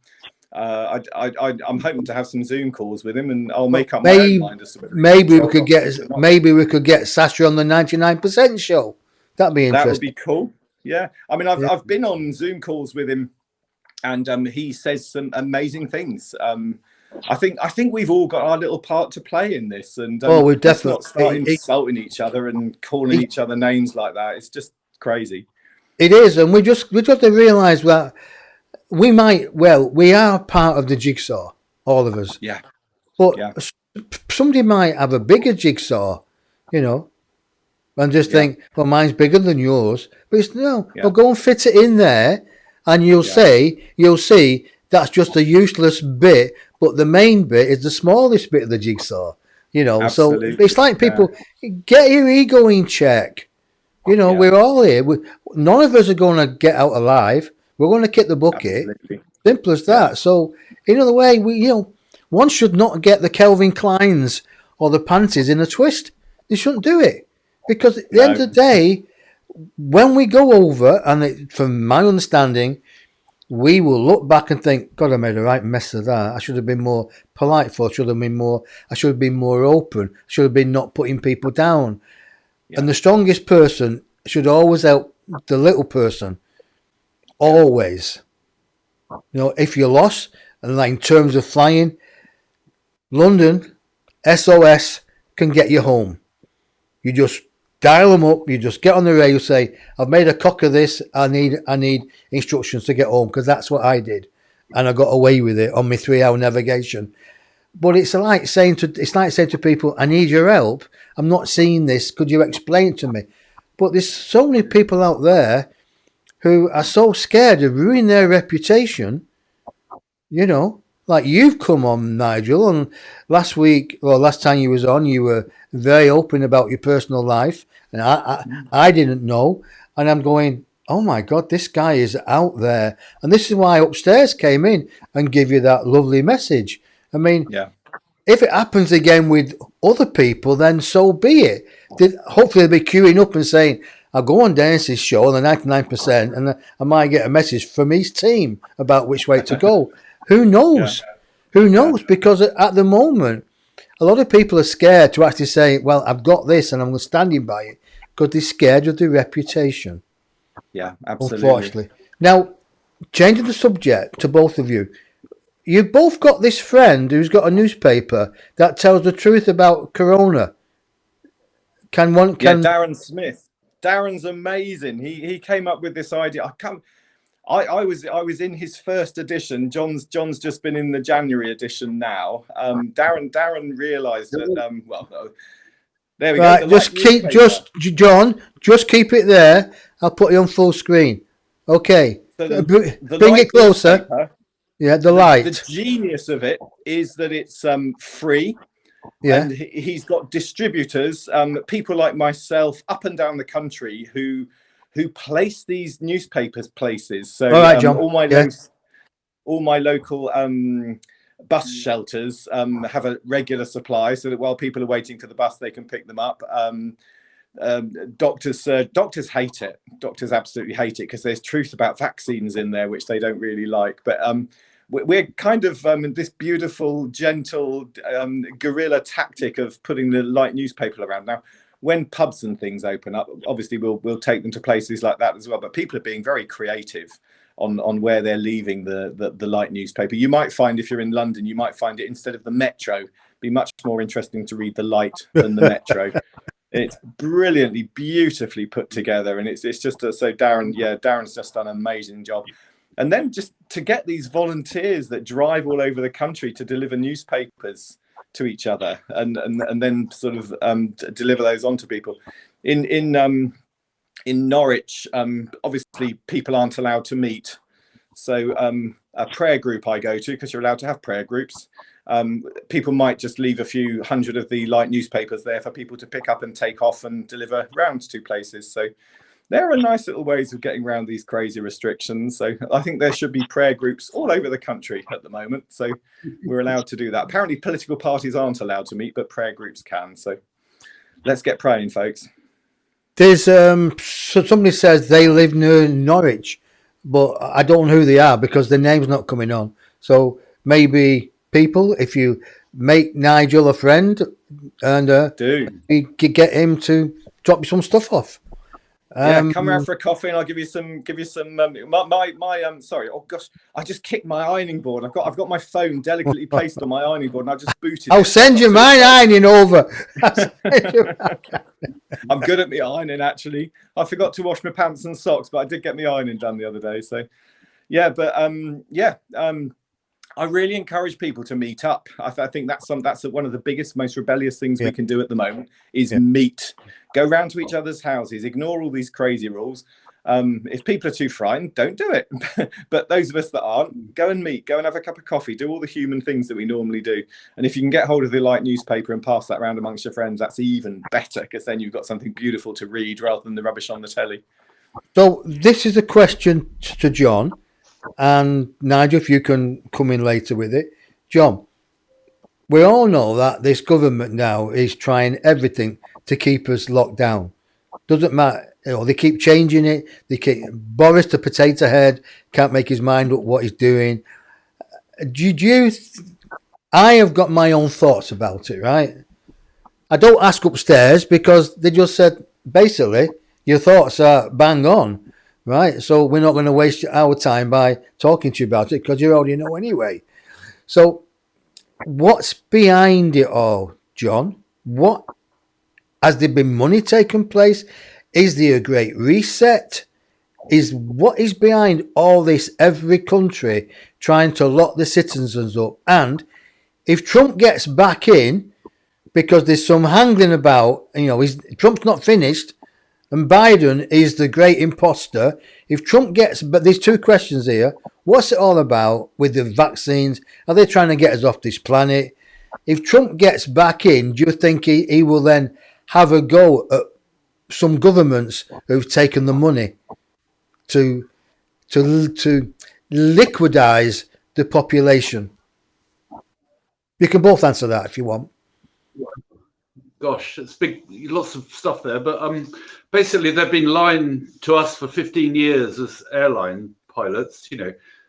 hoping to have some Zoom calls with him, and I'll make up my own mind as to maybe we could get Sasha on the 99% show. That'd be interesting. That would be cool. Yeah, I mean, I've been on Zoom calls with him, and he says some amazing things. I think we've all got our little part to play in this, and we've definitely not start insulting each other and calling each other names like that. It's just crazy. It is, and we just have to realise that we are part of the jigsaw, all of us. Yeah. But somebody might have a bigger jigsaw, and just think, well, mine's bigger than yours. But it's well, go and fit it in there, and you'll see that's just a useless bit, but the main bit is the smallest bit of the jigsaw. Absolutely. So it's like people get your ego in check. We're all here. None of us are going to get out alive. We're going to kick the bucket. Absolutely. Simple as that. Yeah. So, in other way, one should not get the Calvin Kleins or the panties in a twist. They shouldn't do it. Because at the end of the day, when we go over, and from my understanding, we will look back and think, God, I made a right mess of that. I should have been more polite I should have been more open. I should have been not putting people down. Yeah. And the strongest person should always help the little person. Always. If you're lost, and like in terms of flying, London, SOS can get you home. You just dial them up, you just get on the radio, say, I've made a cock of this, I need instructions to get home, because that's what I did. And I got away with it on my 3-hour navigation. But it's like saying to people, I need your help. I'm not seeing this. Could you explain it to me? But there's so many people out there who are so scared of ruining their reputation. Like you've come on, Nigel, and last time you was on, you were very open about your personal life, and I didn't know, and I'm going, oh my God, this guy is out there, and this is why Upstairs came in and give you that lovely message. I mean, if it happens again with other people, then so be it. Hopefully they'll be queuing up and saying, I'll go on Denis's show, the 99%, and I might get a message from his team about which way to go. Who knows? Who knows? Because at the moment, a lot of people are scared to actually say, well, I've got this and I'm standing by it, because they're scared of their reputation. Yeah, absolutely. Unfortunately. Now, changing the subject to both of you, you've both got this friend who's got a newspaper that tells the truth about Corona. Darren Smith. Darren's amazing. He came up with this idea. I was in his first edition. John's just been in the January edition now. Darren realised that. There we go. John, just keep it there. I'll put you on full screen. Okay. So bring it closer. The light. The genius of it is that it's free. Yeah. And he's got distributors, people like myself, up and down the country who place these newspapers places. So all right, John. all my local bus shelters have a regular supply, so that while people are waiting for the bus, they can pick them up. Doctors hate it. Doctors absolutely hate it because there's truth about vaccines in there, which they don't really like. But we're kind of this beautiful, gentle guerrilla tactic of putting the light newspaper around. Now, when pubs and things open up, obviously we'll take them to places like that as well. But people are being very creative on where they're leaving the light newspaper. You might find, if you're in London, you might find it, instead of the Metro, be much more interesting to read the Light than the Metro. It's brilliantly, beautifully put together, and it's just so Darren's just done an amazing job. And then just to get these volunteers that drive all over the country to deliver newspapers to each other, and then sort of deliver those on to people. In Norwich, obviously people aren't allowed to meet, so a prayer group I go to, because you're allowed to have prayer groups. People might just leave a few hundred of the light newspapers there for people to pick up and take off and deliver round to places. So there are nice little ways of getting around these crazy restrictions. So I think there should be prayer groups all over the country at the moment. So we're allowed to do that. Apparently political parties aren't allowed to meet, but prayer groups can. So let's get praying, folks. There's so somebody says they live near Norwich, but I don't know who they are because the name's not coming on. So maybe people, if you make Nigel a friend and you could get him to drop you some stuff off. Come around for a coffee and I'll give you some sorry, oh gosh, I just kicked my ironing board. I've got my phone delicately placed on my ironing board and I just booted I'll send you my ironing over. I'm good at the ironing, actually. I forgot to wash my pants and socks, but I did get my ironing done the other day. So I really encourage people to meet up. I think that's one of the biggest, most rebellious things we can do at the moment is meet. Go round to each other's houses, ignore all these crazy rules. If people are too frightened, don't do it. But those of us that aren't, go and meet, go and have a cup of coffee, do all the human things that we normally do. And if you can get hold of the light newspaper and pass that around amongst your friends, that's even better, because then you've got something beautiful to read rather than the rubbish on the telly. So this is a question to John. And Nigel, if you can come in later with it. John, we all know that this government now is trying everything to keep us locked down. Doesn't matter. They keep changing it. Boris, the potato head, can't make his mind up what he's doing. I have got my own thoughts about it, right? I don't ask upstairs because they just said, basically, your thoughts are bang on. Right, so we're not going to waste our time by talking to you about it because you already know anyway. So what's behind it all, John? What has there been money taken place? Is there a great reset? What is behind all this? Every country trying to lock the citizens up, and if Trump gets back in, because there's some hangling about, Trump's not finished. And Biden is the great imposter. If Trump but there's two questions here. What's it all about with the vaccines? Are they trying to get us off this planet? If Trump gets back in, do you think he will then have a go at some governments who've taken the money to liquidize the population? You can both answer that if you want. gosh, it's big, lots of stuff there. But basically, they've been lying to us for 15 years as airline pilots,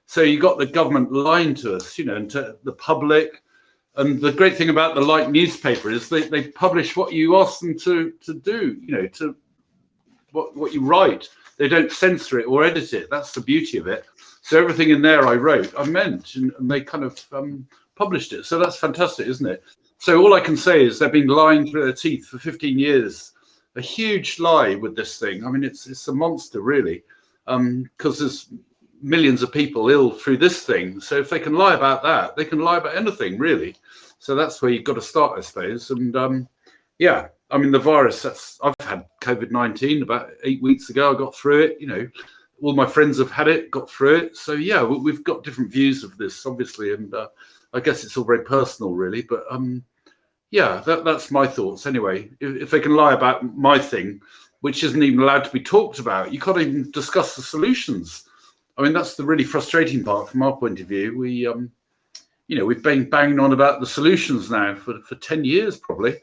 So you got the government lying to us, and to the public. And the great thing about the Light newspaper is they publish what you ask them to do, to what you write. They don't censor it or edit it. That's the beauty of it. So everything in there I wrote, I meant, and they kind of published it. So that's fantastic, isn't it? So all I can say is they've been lying through their teeth for 15 years. A huge lie with this thing. I mean, it's a monster, really, because there's millions of people ill through this thing. So if they can lie about that, they can lie about anything, really. So that's where you've got to start, I suppose. And yeah, I mean, the virus, I've had COVID-19 about 8 weeks ago. I got through it, all my friends have had it, got through it. So yeah, we've got different views of this, obviously. And I guess it's all very personal, really. But yeah, that's my thoughts anyway. If they can lie about my thing, which isn't even allowed to be talked about, you can't even discuss the solutions. I mean, that's the really frustrating part from our point of view. We've been banging on about the solutions now for 10 years probably,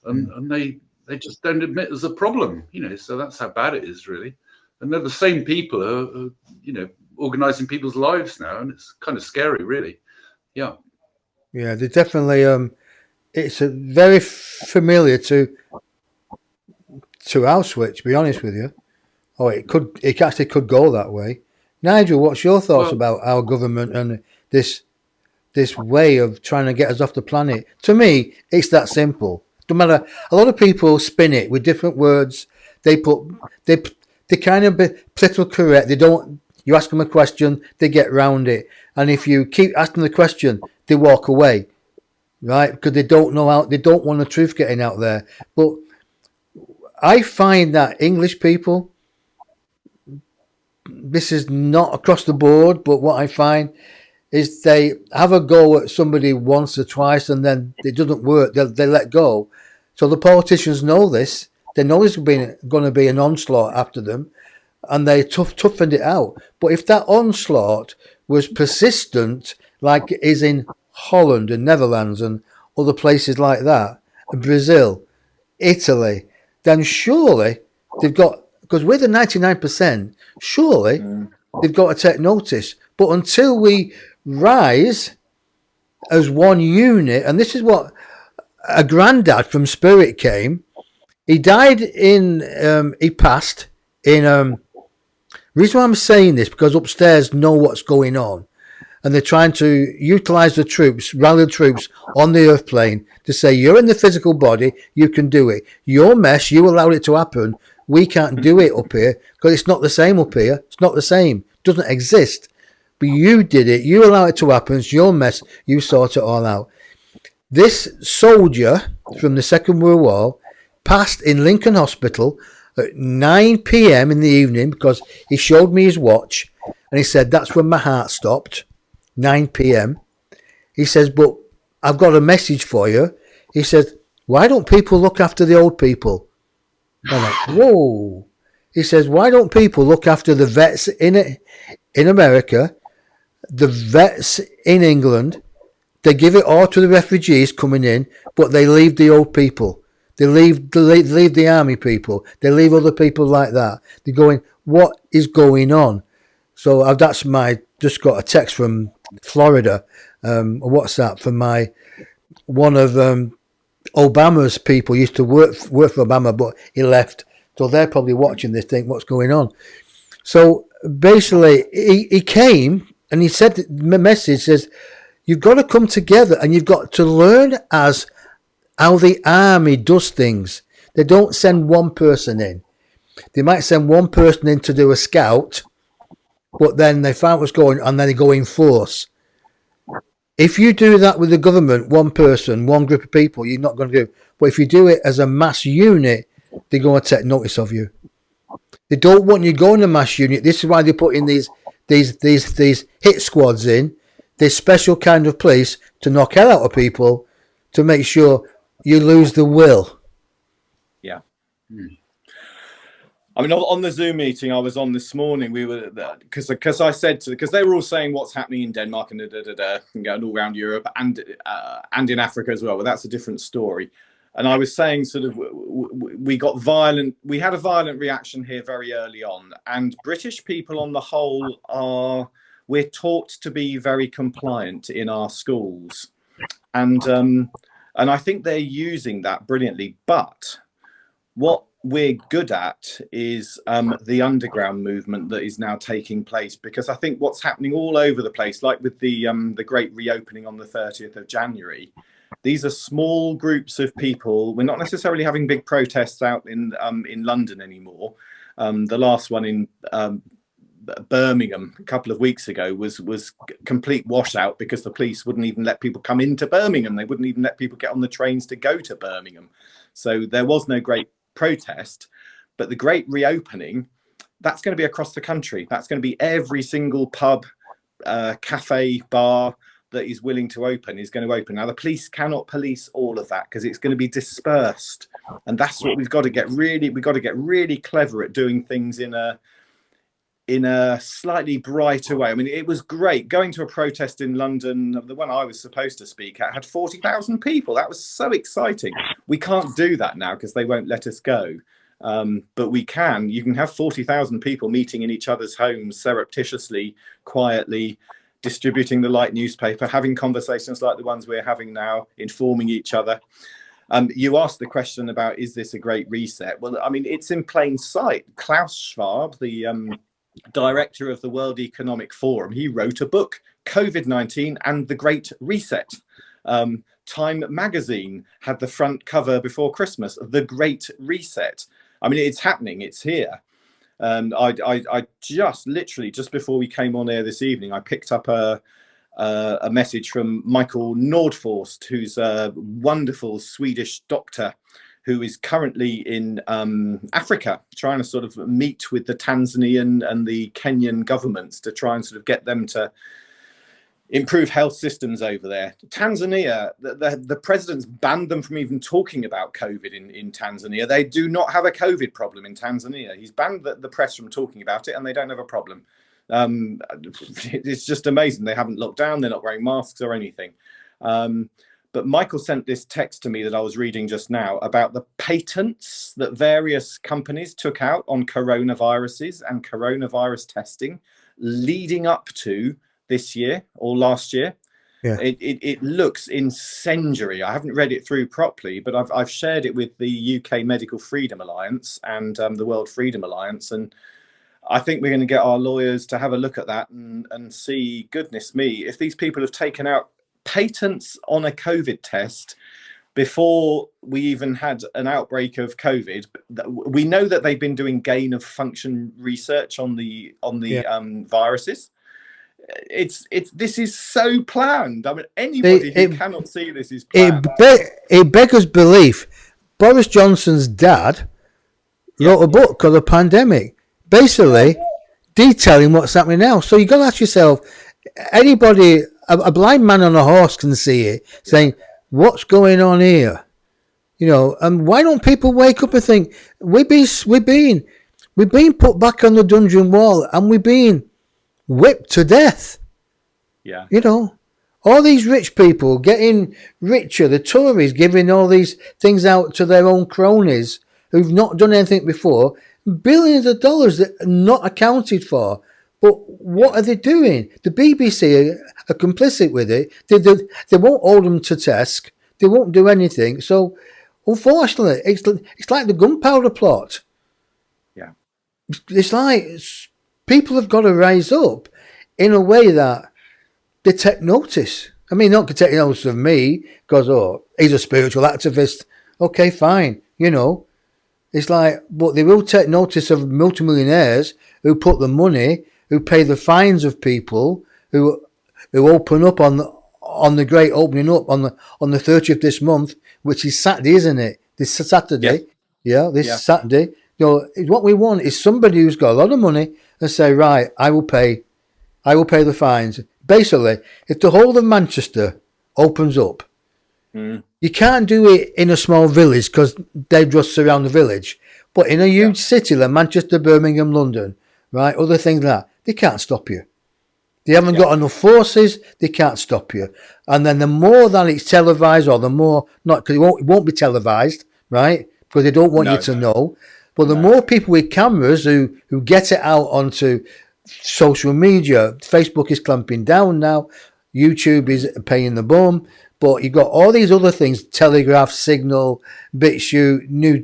and they just don't admit there's a problem, so that's how bad it is, really. And they're the same people who are organizing people's lives now, and it's kind of scary, really. Yeah. Yeah, they definitely it's very familiar to Auschwitz, to be honest with you. Oh, it actually could go that way. Nigel, what's your thoughts about our government and this way of trying to get us off the planet? To me, it's that simple. No matter, a lot of people spin it with different words. They kind of be political correct. They don't. You ask them a question, they get round it, and if you keep asking the question, they walk away, right? Because they don't know how. They don't want the truth getting out there. But I find that English people, this is not across the board, but what I find is they have a go at somebody once or twice, and then it doesn't work. They let go. So the politicians know this. They know there's going to be an onslaught after them, and they toughened it out. But if that onslaught was persistent, like it is in Holland and Netherlands and other places like that, and Brazil, Italy, then surely they've got, because we're the 99%, surely they've got to take notice. But until we rise as one unit, and this is what a granddad from Spirit came. He died he passed in, reason why I'm saying this, because upstairs know what's going on. And they're trying to utilize the troops, rally the troops on the earth plane to say, you're in the physical body, you can do it. Your mess, you allowed it to happen. We can't do it up here because it's not the same up here. It's not the same. It doesn't exist. But you did it. You allowed it to happen. It's your mess. You sort it all out. This soldier from the Second World War passed in Lincoln Hospital at 9 p.m. in the evening because he showed me his watch and he said, that's when my heart stopped, 9 p.m. He says, but I've got a message for you. He says, why don't people look after the old people? I'm like, whoa. He says, why don't people look after the vets in America, the vets in England? They give it all to the refugees coming in, but they leave the old people. They leave the army people. They leave other people like that. They're going, what is going on? So that's just got a text from Florida, a WhatsApp from one of Obama's people used to work for Obama, but he left. So they're probably watching this, think what's going on. So basically, he came and he said, the message says, you've got to come together and you've got to learn as how the army does things. They don't send one person in. They might send one person in to do a scout, but then they find what's going on and then they go in force. If you do that with the government, one person, one group of people, you're not going to do. But if you do it as a mass unit, they're going to take notice of you. They don't want you going to mass unit. This is why they put in these hit squads in, this special kind of police to knock hell out of people to make sure you lose the will. Yeah. I mean, on the Zoom meeting I was on this morning, we were because I said because they were all saying what's happening in Denmark and and going all around Europe and in Africa as well. But that's a different story. And I was saying sort of we had a violent reaction here very early on, and British people on the whole we're taught to be very compliant in our schools, and I think they're using that brilliantly. But what we're good at is the underground movement that is now taking place, because I think what's happening all over the place, like with the great reopening on the 30th of January, these are small groups of people. We're not necessarily having big protests out in London anymore. The last one in Birmingham a couple of weeks ago was complete washout, because the police wouldn't even let people come into Birmingham. They wouldn't even let people get on the trains to go to Birmingham. So there was no great protest. But the great reopening, that's going to be across the country. That's going to be every single pub, cafe, bar that is willing to open is going to open. Now, the police cannot police all of that, because it's going to be dispersed, and that's what we've got to get really clever at, doing things in a slightly brighter way. I mean, it was great going to a protest in London. The one I was supposed to speak at had 40,000 people. That was so exciting. We can't do that now because they won't let us go. But you can have 40,000 people meeting in each other's homes surreptitiously, quietly, distributing the light newspaper, having conversations like the ones we're having now, informing each other. You asked the question about, is this a great reset? Well, I mean, it's in plain sight. Klaus Schwab, the director of the World Economic Forum, he wrote a book, COVID-19 and the Great Reset. Time magazine had the front cover before Christmas, The Great Reset. I mean, it's happening, it's here. I just before we came on air this evening, I picked up a message from Michael Nordforst, who's a wonderful Swedish doctor who is currently in Africa, trying to sort of meet with the Tanzanian and the Kenyan governments to try and sort of get them to improve health systems over there. Tanzania, the president's banned them from even talking about COVID in Tanzania. They do not have a COVID problem in Tanzania. He's banned the press from talking about it, and they don't have a problem. It's just amazing. They haven't locked down. They're not wearing masks or anything. But Michael sent this text to me that I was reading just now about the patents that various companies took out on coronaviruses and coronavirus testing leading up to this year or last year. Yeah. It looks incendiary. I haven't read it through properly, but I've shared it with the UK Medical Freedom Alliance and the World Freedom Alliance, and I think we're going to get our lawyers to have a look at that and see, goodness me, if these people have taken out patents on a COVID test before we even had an outbreak of COVID. We know that they've been doing gain of function research on the viruses. This is so planned. I mean, anybody who cannot see this is planned. It beggars belief. Boris Johnson's dad wrote a book called The Pandemic, basically detailing what's happening now. So you've got to ask yourself, anybody, a blind man on a horse can see it, saying, what's going on here? You know, and why don't people wake up and think, we've been put back on the dungeon wall, and we've been whipped to death. Yeah. You know, all these rich people getting richer, the Tories giving all these things out to their own cronies who've not done anything before, billions of dollars that are not accounted for. But what are they doing? The BBC are complicit with it. They won't hold them to task. They won't do anything. So, unfortunately, it's like the gunpowder plot. Yeah. It's like people have got to rise up in a way that they take notice. I mean, not to take notice of me because, he's a spiritual activist. Okay, fine. You know, it's like, but they will take notice of multimillionaires who put the money, who pay the fines of people, who open up on the great opening up on the 30th this month, which is Saturday, isn't it? This Saturday. Yeah, Saturday. You know, what we want is somebody who's got a lot of money and say, right, I will pay the fines. Basically, if the whole of Manchester opens up, you can't do it in a small village because they just surround the village. But in a huge city like Manchester, Birmingham, London, right, other things like that, they can't stop you. They haven't got enough forces. They can't stop you. And then the more that it's televised, or the more not, because it won't be televised, right? Because they don't want you to know. But the more people with cameras who get it out onto social media, Facebook is clamping down now. YouTube is paying the bum. But you've got all these other things: Telegraph, Signal, BitChute, new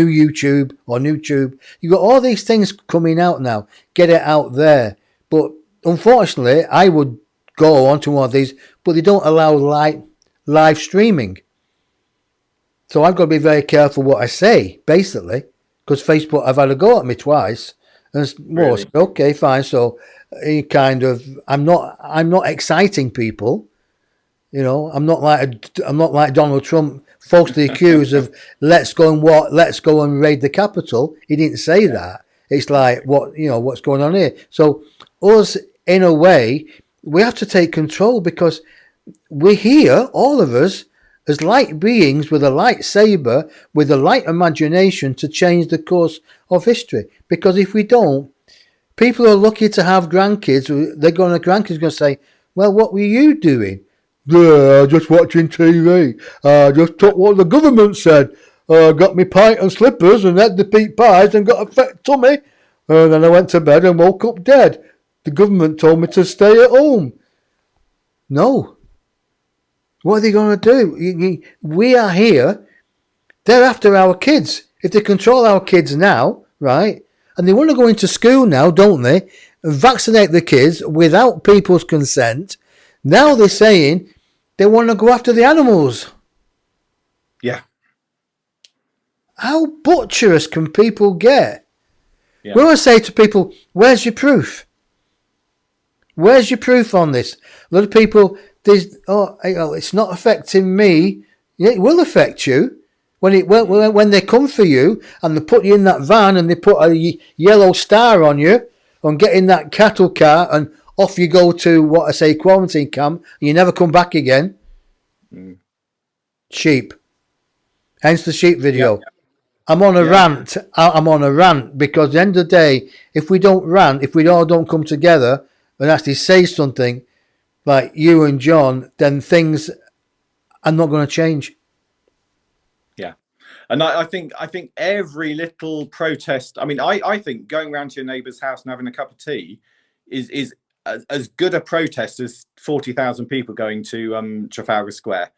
YouTube or NewTube. You've got all these things coming out now. Get it out there. But unfortunately, I would go onto one of these, but they don't allow live streaming. So I've got to be very careful what I say, basically, because Facebook have had a go at me twice. And it's more okay, fine. So I'm not exciting people. You know, I'm not like Donald Trump, falsely accused of let's go and raid the Capitol. He didn't say that. It's like what's going on here. So us, in a way, we have to take control, because we're here, all of us, as light beings with a lightsaber, with a light imagination to change the course of history. Because if we don't, people are lucky to have grandkids. Grandkids are going to say, well, what were you doing? Yeah, just watching TV. Just took what the government said. Got me pint and slippers and had the peat pies and got a fat tummy. Then I went to bed and woke up dead. The government told me to stay at home. No. What are they going to do? We are here. They're after our kids. If they control our kids now, right, and they want to go into school now, don't they, and vaccinate the kids without people's consent, now they're saying they want to go after the animals. Yeah. How butcherous can people get? Yeah. We always say to people, where's your proof? Where's your proof on this? A lot of people, it's not affecting me. Yeah, it will affect you. When they come for you and they put you in that van and they put a yellow star on you and get in that cattle car and off you go to quarantine camp, and you never come back again. Sheep. Hence the sheep video. Yeah. I'm on a rant. I'm on a rant because at the end of the day, if we don't rant, if we all don't come together and actually say something like you and John, then things are not going to change. Yeah. And I think every little protest, I think going around to your neighbour's house and having a cup of tea is as good a protest as 40,000 people going to Trafalgar Square.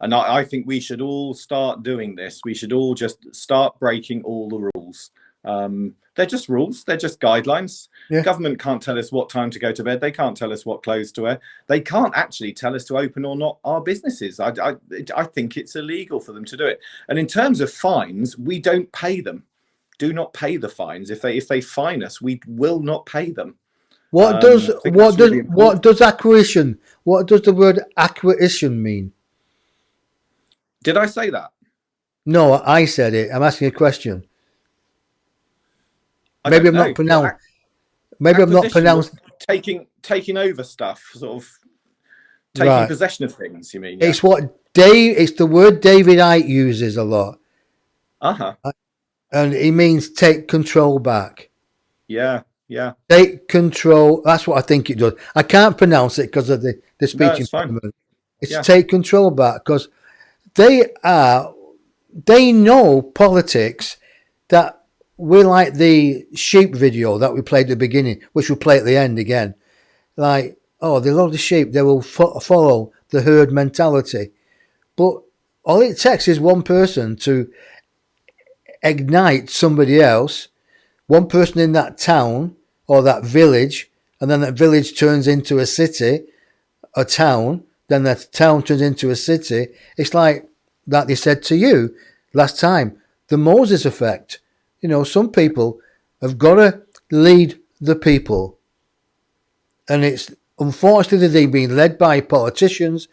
And I think we should all start doing this. We should all just start breaking all the rules. They're just rules. They're just guidelines. Yeah. Government can't tell us what time to go to bed. They can't tell us what clothes to wear. They can't actually tell us to open or not our businesses. I think it's illegal for them to do it. And in terms of fines, we don't pay them. Do not pay the fines. If they fine us, we will not pay them. What does acquisition? What does the word acquisition mean? Did I say that? No, I said it. I'm asking a question. Maybe I'm not pronounced. Maybe I'm not pronounced. Taking over stuff, sort of taking possession of things. You mean? Yeah. It's it's the word David Icke uses a lot. And it means take control back. Yeah. Yeah. Take control. That's what I think it does. I can't pronounce it because of the speech impediment. It's take control back, because they know politics, that we're like the sheep video that we played at the beginning, which we'll play at the end again. Like, they love the sheep. They will follow the herd mentality. But all it takes is one person to ignite somebody else, one person in that town or that village, and then that village turns into a city, a town, then that town turns into a city. It's like that they said to you last time, the Moses effect. You know, some people have got to lead the people. And it's unfortunately they've been led by politicians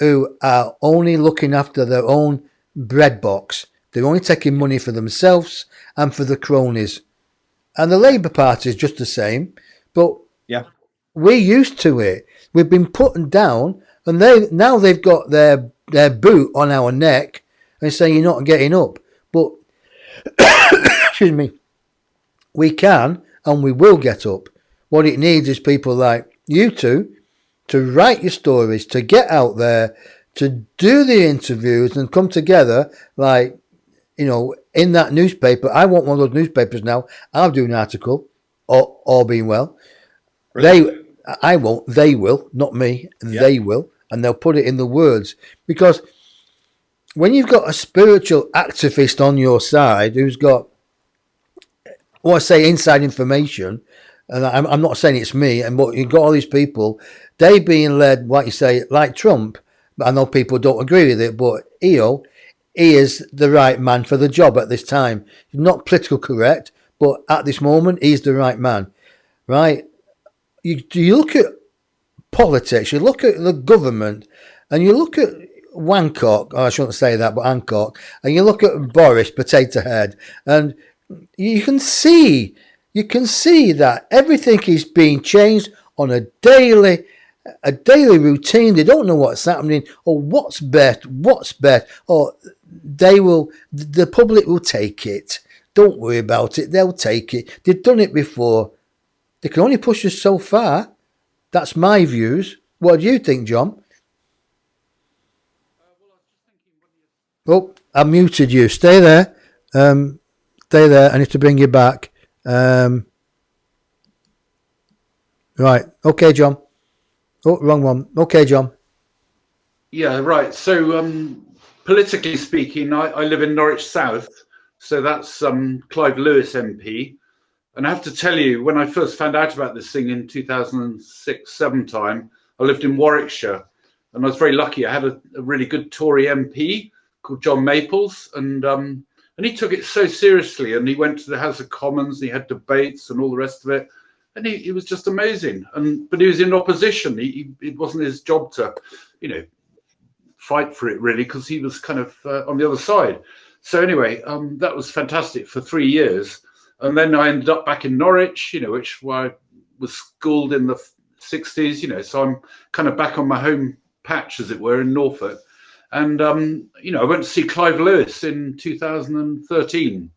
who are only looking after their own bread box. They're only taking money for themselves and for the cronies. And the Labour Party is just the same. But we're used to it. We've been put down, and they've got their boot on our neck and saying you're not getting up. But excuse me, we can and we will get up. What it needs is people like you two, to write your stories, to get out there, to do the interviews and come together like, in that newspaper. I want one of those newspapers now. I'll do an article, all being well. Brilliant. I won't. They will, not me. Yeah. They will, and they'll put it in the words, because when you've got a spiritual activist on your side who's got, inside information, and I'm not saying it's me, but you've got all these people, they being led, like you say, like Trump. But I know people don't agree with it, but he is the right man for the job at this time. He's not political correct, but at this moment, he's the right man, right? You look at politics, you look at the government, and you look at Wancock, I shouldn't say that, but Hancock, and you look at Boris, Potato Head, and you can see that everything is being changed on a daily routine. They don't know what's happening or what's best, or the public will take it. Don't worry about it. They'll take it. They've done it before. They can only push us so far. That's my views. What do you think, John? Oh, I muted you. Stay there. Stay there. I need to bring you back. Right. Okay, John. Oh, wrong one. Okay, John. Yeah, right. So, politically speaking, I live in Norwich South. So that's Clive Lewis MP. And I have to tell you, when I first found out about this thing in 2006-7 time, I lived in Warwickshire. And I was very lucky. I had a really good Tory MP called John Maples. And he took it so seriously. And he went to the House of Commons. And he had debates and all the rest of it. And he was just amazing. But he was in opposition. It wasn't his job to, fight for it, really, because he was kind of on the other side. So anyway, that was fantastic for 3 years. And then I ended up back in Norwich, where I was schooled in the 60s, so I'm kind of back on my home patch, as it were, in Norfolk. And, I went to see Clive Lewis in 2013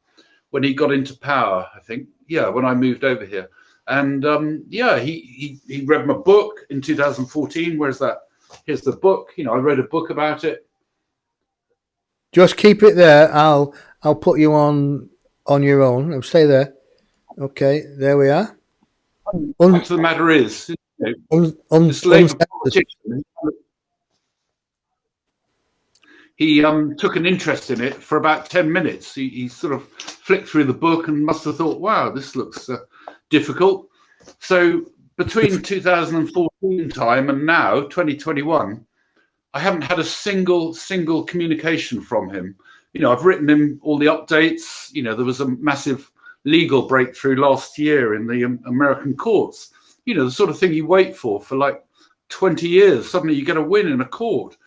when he got into power, I think. Yeah, when I moved over here. And, he read my book in 2014. Where's that? Here's the book. I wrote a book about it. Just keep it there. I'll put you on your own. Stay there. Okay, there we are. The fact of the matter is, this Labour politician, he took an interest in it for about 10 minutes. He sort of flicked through the book and must have thought, wow, this looks difficult. So between 2014 time and now, 2021, I haven't had a single communication from him. I've written him all the updates. There was a massive legal breakthrough last year in the American courts. The sort of thing you wait for like 20 years. Suddenly you get a win in a court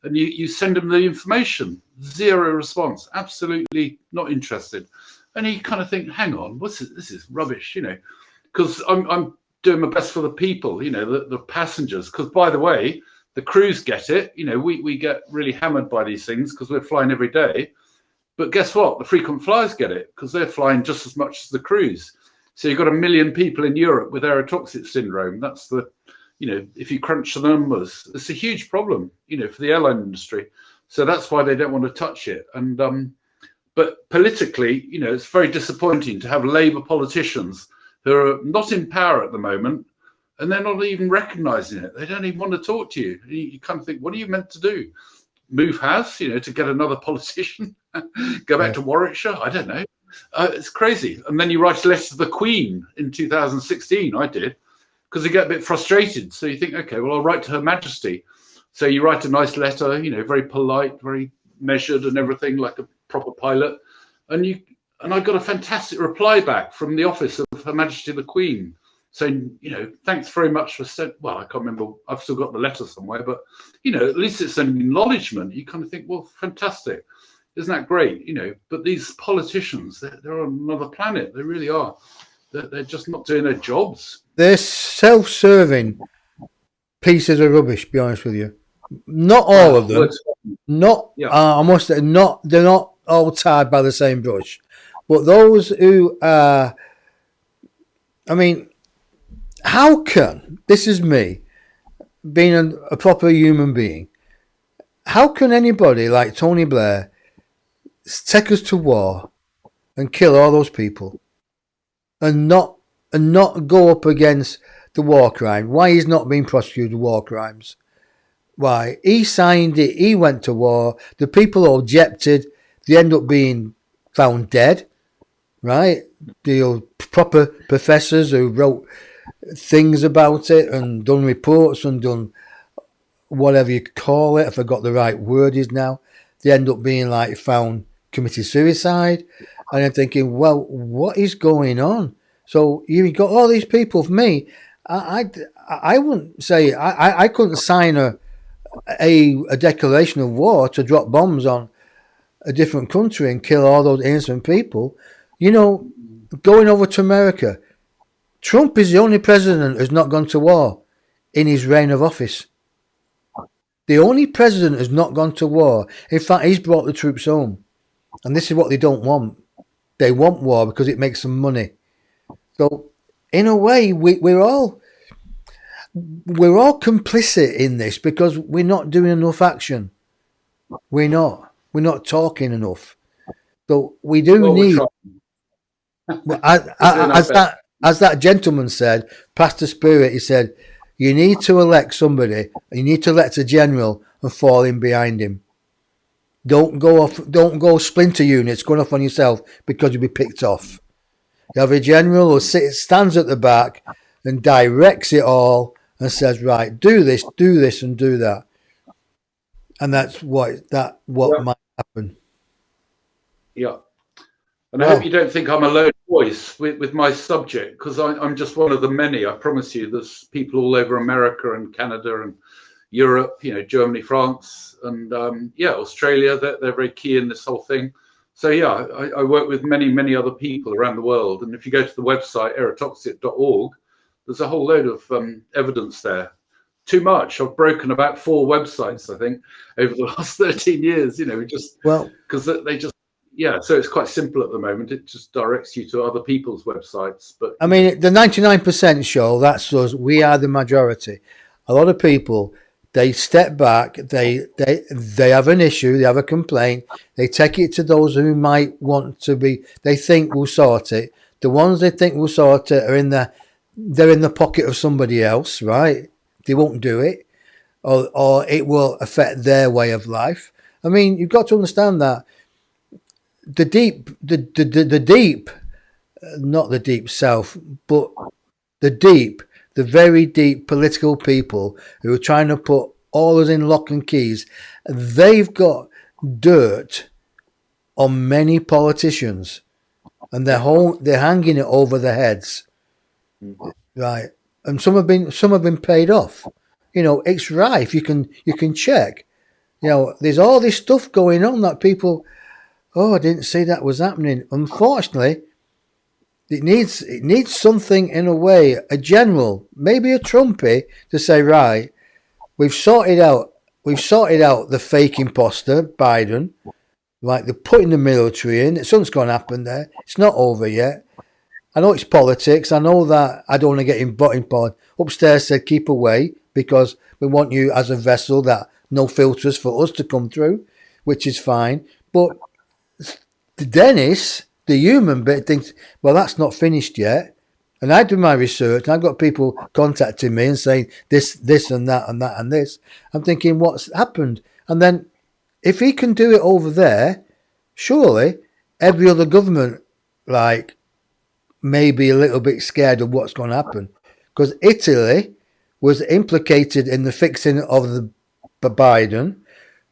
and you send him the information. Zero response. Absolutely not interested. And he kind of think, hang on, this is rubbish, because I'm doing my best for the people, the passengers. Because, by the way, the crews get it. We get really hammered by these things because we're flying every day. But guess what? The frequent flyers get it because they're flying just as much as the crews. So you've got 1 million people in Europe with aerotoxic syndrome. That's the, if you crunch the numbers, it's a huge problem, for the airline industry. So that's why they don't want to touch it. And but politically, it's very disappointing to have Labour politicians who are not in power at the moment, and they're not even recognising it. They don't even want to talk to you. You kind of think, what are you meant to do? Move house, to get another politician, go back to Warwickshire? I don't know. It's crazy. And then you write a letter to the Queen in 2016. I did, because you get a bit frustrated. So you think, okay, well, I'll write to Her Majesty. So you write a nice letter, very polite, very measured and everything, like a proper pilot. And I got a fantastic reply back from the office of Her Majesty the Queen, saying, thanks very much for well, I can't remember, I've still got the letter somewhere, but, at least it's an acknowledgement. You kind of think, well, fantastic. Isn't that great? But these politicians, they're on another planet. They really are. They're just not doing their jobs. They're self-serving pieces of rubbish, to be honest with you. Not all of them. I must say, they're not all tied by the same brush. But those who are, how can, this is me, being a proper human being, how can anybody like Tony Blair take us to war and kill all those people and not go up against the war crime? Why he's not being prosecuted for war crimes? Why? He signed it, he went to war, the people all objected, they end up being found dead, right? The proper professors who wrote things about it and done reports and done whatever you call it, I forgot the right word is now, they end up being like found committed suicide. And I'm thinking, well, what is going on? So you've got all these people. For me, I wouldn't say I couldn't sign a declaration of war to drop bombs on a different country and kill all those innocent people. You know, going over to America, Trump is the only president who's not gone to war in his reign of office. The only president who's not gone to war. In fact, he's brought the troops home. And this is what they don't want. They want war because it makes them money. So, in a way, we're all complicit in this because we're not doing enough action. We're not. We're not talking enough. So we do need, as that gentleman said, Pastor Spirit, he said, you need to elect somebody. You need to elect a general and fall in behind him. Don't go splinter units going off on yourself because you'll be picked off. You have a general who stands at the back and directs it all and says, right, do this, and do that. And that's what might happen. Yeah. And I hope you don't think I'm a lone voice with my subject, because I'm just one of the many. I promise you, there's people all over America and Canada and Europe, you know, Germany, France, and Australia. They're very key in this whole thing. So yeah, I work with many other people around the world. And if you go to the website aerotoxic.org, there's a whole load of evidence there. Too much. I've broken about 4 websites, I think, over the last 13 years. You know, because they just. Yeah, so it's quite simple at the moment. It just directs you to other people's websites. But I mean, the 99% show, that's us. We are the majority. A lot of people, they step back. They have an issue. They have a complaint. They take it to those who might want to be. They think will sort it. The ones they think will sort it are they're in the pocket of somebody else, right? They won't do it, or it will affect their way of life. I mean, you've got to understand that. The deep, not the deep south, but the very deep political people who are trying to put all us in lock and keys, they've got dirt on many politicians, and they're hanging it over their heads, right? And some have been paid off. You know, it's rife. You can check. You know, there's all this stuff going on that people. Oh, I didn't see that was happening. Unfortunately, it needs something in a way, a general, maybe a Trumpy, to say, right, we've sorted out the fake imposter, Biden, like they're putting the military in. Something's going to happen there. It's not over yet. I know it's politics. I know that I don't want to get in pod. Upstairs said keep away because we want you as a vessel that no filters for us to come through, which is fine. But the Denis, the human bit, thinks, well, that's not finished yet. And I do my research, and I've got people contacting me and saying this and that and that and this. I'm thinking, what's happened? And then if he can do it over there, surely every other government, like, may be a little bit scared of what's going to happen. Because Italy was implicated in the fixing of the Biden.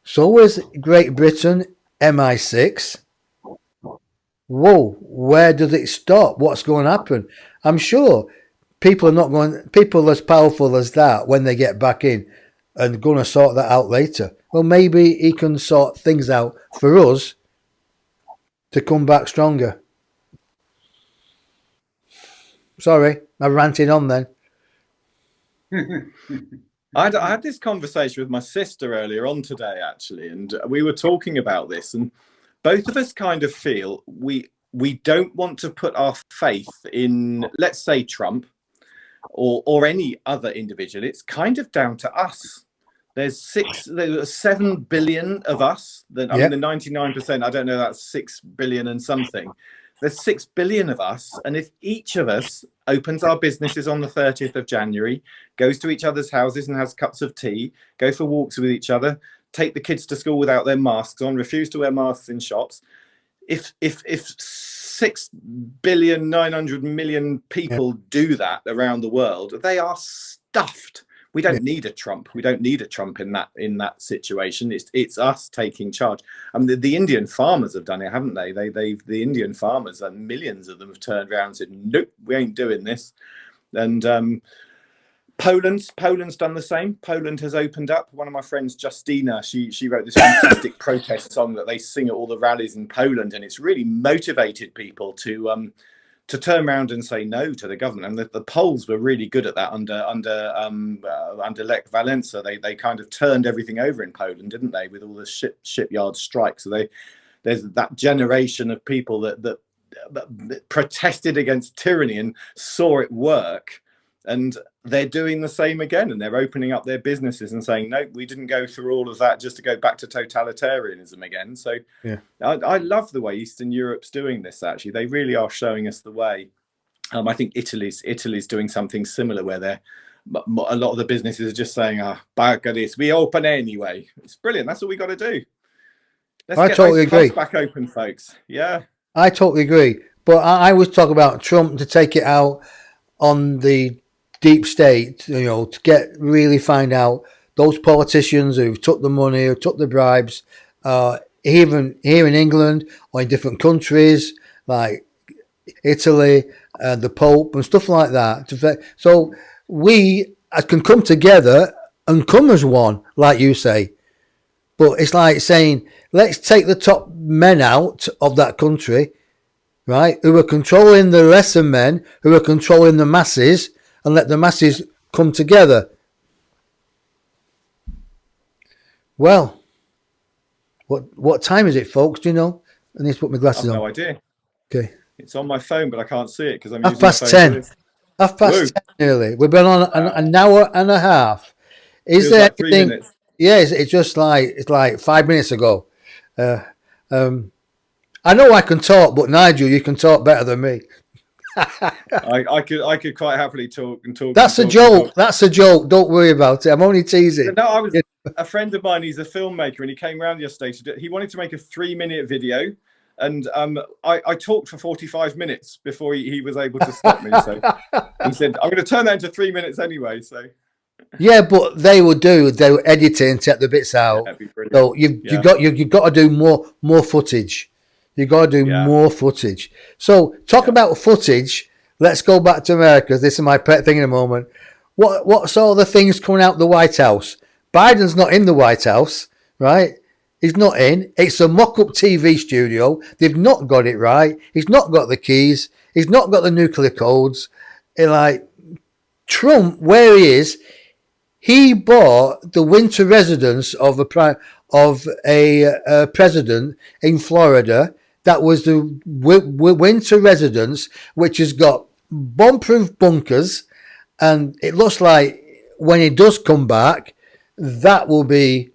So was Great Britain, MI6. Whoa, where does it stop? What's going to happen? I'm sure people as powerful as that, when they get back in, are going to sort that out later. Well, maybe he can sort things out for us to come back stronger. Sorry, I ranted on then. I had this conversation with my sister earlier on today, actually, and we were talking about this, and both of us kind of feel we don't want to put our faith in, let's say, Trump, or any other individual. It's kind of down to us. There's 7 billion of us. I mean, the 99%, I don't know, that's 6 billion and something. There's 6 billion of us. And if each of us opens our businesses on the 30th of January, goes to each other's houses and has cups of tea, go for walks with each other, take the kids to school without their masks on, refuse to wear masks in shops. If 6 billion, 900 million people do that around the world, they are stuffed. We don't need a Trump. We don't need a Trump in that situation. It's us taking charge. I mean, the Indian farmers have done it, haven't they? The Indian farmers, and millions of them have turned around and said, nope, we ain't doing this. And Poland's done the same. Poland has opened up. One of my friends, Justina, she wrote this fantastic protest song that they sing at all the rallies in Poland, and it's really motivated people to turn around and say no to the government. And the Poles were really good at that under Lech Walesa. They kind of turned everything over in Poland, didn't they, with all the shipyard strikes? So there's that generation of people that protested against tyranny and saw it work. And they're doing the same again, and they're opening up their businesses and saying, no, we didn't go through all of that just to go back to totalitarianism again. So I love the way Eastern Europe's doing this, actually. They really are showing us the way. I think Italy's doing something similar, where a lot of the businesses are just saying, back at this, we open anyway. It's brilliant. That's what we got to do. Let's get those pubs back open, folks. Yeah. I totally agree. But I was talking about Trump to take it out on the deep state, to really find out those politicians who took the money, who took the bribes, even here in England or in different countries like Italy, the Pope and stuff like that. So we can come together and come as one, like you say. But it's like saying, let's take the top men out of that country, right, who are controlling the lesser men, who are controlling the masses, and let the masses come together. Well, what time is it, folks? Do you know? I need to put my glasses on. No idea. Okay. It's on my phone, but I can't see it because I'm using my phone. 10 nearly. We've been on an hour and a half. Is there like 3 minutes? Yeah, it's just like 5 minutes ago. I know I can talk, but Nigel, you can talk better than me. I could quite happily talk. That's a joke. That's a joke. Don't worry about it. I'm only teasing. No, a friend of mine. He's a filmmaker, and he came around yesterday. He wanted to make a 3-minute video, and I talked for 45 minutes before he was able to stop me. So he said, "I'm going to turn that into 3 minutes anyway." So yeah, but they will edit it and take the bits out. So you've got to do more footage. You've got to do more footage. So talk about footage. Let's go back to America. This is my pet thing in a moment. What's all the things coming out the White House? Biden's not in the White House, right? He's not in. It's a mock-up TV studio. They've not got it right. He's not got the keys. He's not got the nuclear codes. Trump, where he is, he bought the winter residence of a president in Florida. That was the winter residence, which has got bomb-proof bunkers, and it looks like when he does come back, that will be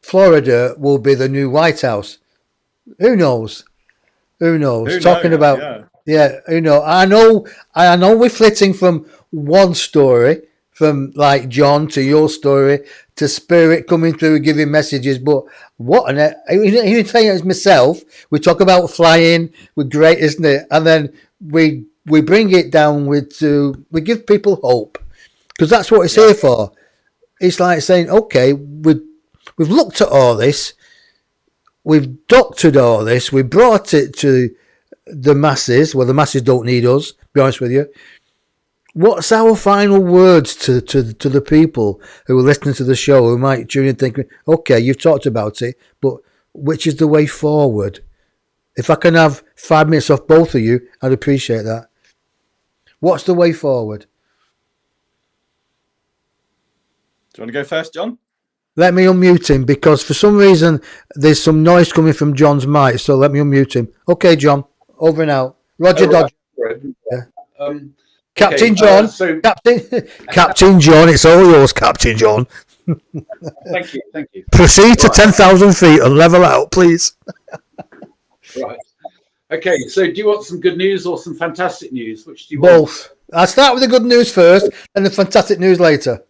Florida will be the new White House. Who knows? Who knows? Talking about who knows? I know we're flitting from one story, from like John to your story to Spirit coming through giving messages, but even saying it as myself, we talk about flying, we're great, isn't it? And then we bring it down we give people hope, because that's what it's here for. It's like saying, okay, we've looked at all this, we've doctored all this, we brought it to the masses. Well, the masses don't need us, to be honest with you. What's our final words to the people who are listening to the show, who might tune in thinking, okay, you've talked about it, but which is the way forward? If I can have 5 minutes off both of you, I'd appreciate that. What's the way forward? Do you want to go first, John? Let me unmute him, because for some reason there's some noise coming from John's mic, so let me unmute him. Okay, John, over and out. Roger Dodger. Yeah. Captain Okay, John. Captain John. It's all yours, Captain John. Thank you, thank you. Proceed to Right. 10,000 feet and level out, please. Right. Okay, so do you want some good news or some fantastic news? Which do you want? Both. I'll start with the good news first and the fantastic news later.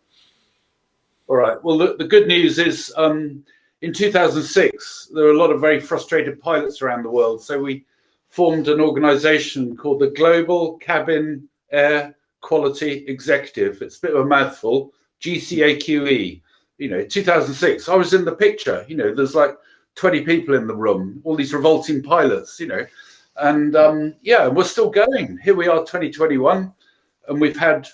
All right. Well, the good news is in 2006, there were a lot of very frustrated pilots around the world. So we formed an organization called the Global Cabin Air Quality Executive. It's a bit of a mouthful, GCAQE. 2006, I was in the picture. There's like 20 people in the room, all these revolting pilots, and we're still going. Here we are, 2021. And we've had